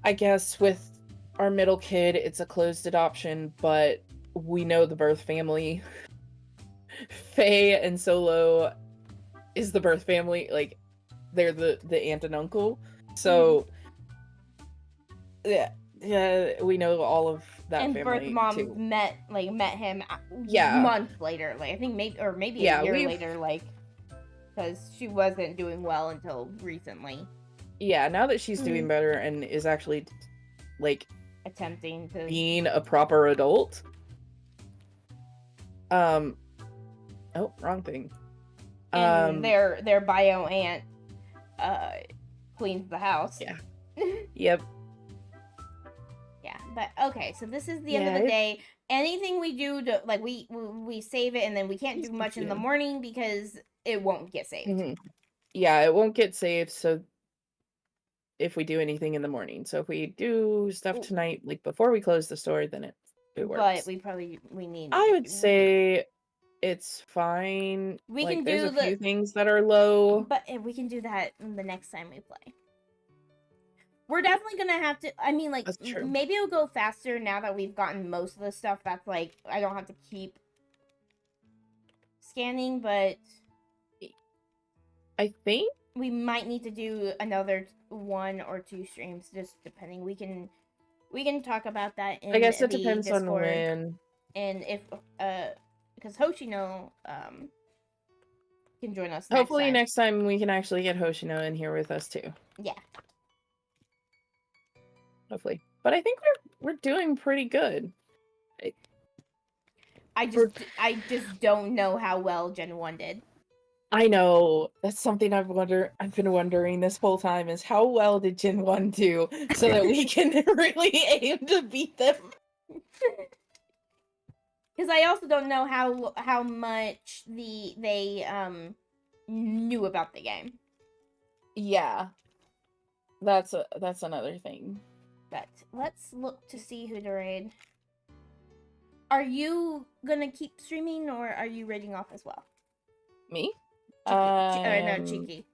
I guess with our middle kid, it's a closed adoption, but we know the birth family. Faye and Solo is the birth family. Like, they're the aunt and uncle. So, yeah, we know all of that and family birth mom too. met him Yeah. months later. Like I think maybe a year later. Like because she wasn't doing well until recently. Yeah, now that she's doing better and is actually like attempting to being a proper adult. Oh, wrong thing. And their bio aunt cleans the house. Yeah. Yep. Yeah, but okay, so this is the end of the day. Anything we do to like we save it and then we can't do much in the morning because it won't get saved. Yeah, it won't get saved, so if we do anything in the morning. So if we do stuff tonight, like before we close the store, then it works. But we need I would say it's fine. We like, can there's do a few things that are low. But we can do that the next time we play. We're definitely gonna have to. I mean, like, maybe it'll go faster now that we've gotten most of the stuff. That's like I don't have to keep scanning, but I think we might need to do another 1 or 2 streams, just depending. We can talk about that in I guess it the depends Discord. on when. And if because Hoshino can join us. Hopefully next time we can actually get Hoshino in here with us too. Yeah. Hopefully, but I think we're doing pretty good. I just don't know how well Gen 1 did. I know, that's something I've been wondering this whole time, is how well did Gen 1 do so that we can really aim to beat them. Because I also don't know how much they knew about the game. Yeah, that's another thing. But let's look to see who to raid. Are you gonna keep streaming or are you raiding off as well? Me? No, Cheeky.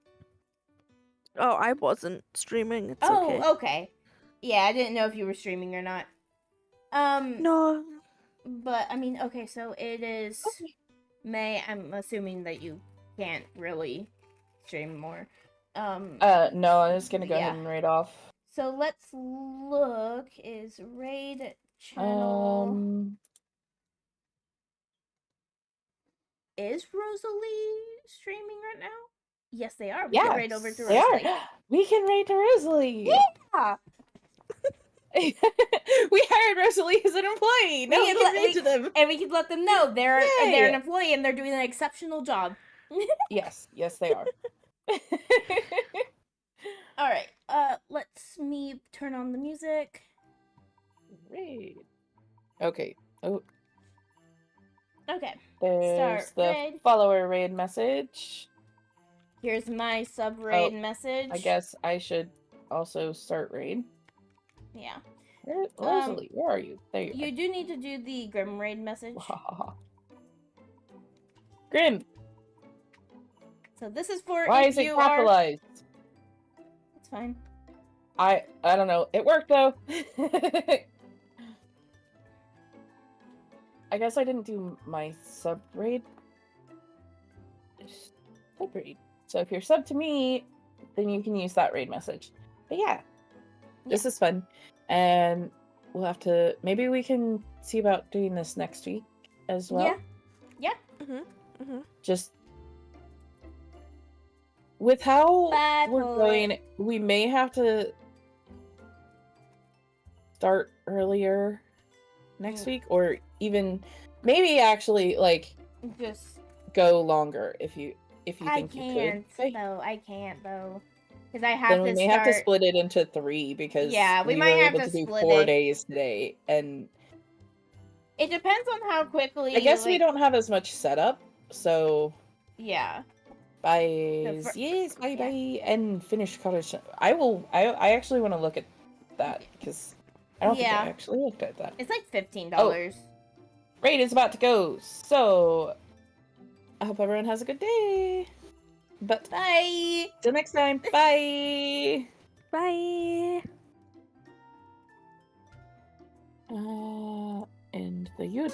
Oh, I wasn't streaming. It's okay. Oh, okay. Yeah, I didn't know if you were streaming or not. No. But I mean, okay, so it is May. I'm assuming that you can't really stream more. No, I'm just gonna go ahead and raid off. So let's look. Is raid channel? Is Rosalie streaming right now? Yes, they are. We can raid over to Rosalie. They are. We can raid to Rosalie. Yeah. We hired Rosalie as an employee. Now we can raid to them. And we can let them know they're an employee and they're doing an exceptional job. Yes, they are. All right. Let's me turn on the music. Raid. Okay. Oh. Okay. There's the raid. Follower raid message. Here's my sub raid message. I guess I should also start raid. Yeah. Rosalie, where are you? There you are. You do need to do the Grim raid message. Grim. So this is for Why is it capitalized? It's fine. I don't know. It worked though. I guess I didn't do my sub raid. Sub raid. So if you're sub to me, then you can use that raid message. But yeah, this is fun. And we'll have to, maybe we can see about doing this next week as well. Yeah. Just with how we're going, we may have to start earlier next week, or even maybe actually like just go longer if you think you could. I can't though. Because I have then we may have to split it into 3 because we might were have able to do 4 days today, and it depends on how quickly. I guess we don't have as much setup, so yeah. Bye. Yes, bye bye. And finish cottage. I actually want to look at that because I don't think I actually looked at that. It's like $15. Raid is about to go, so I hope everyone has a good day. But bye. Till next time. Bye. Bye. And the YouTube.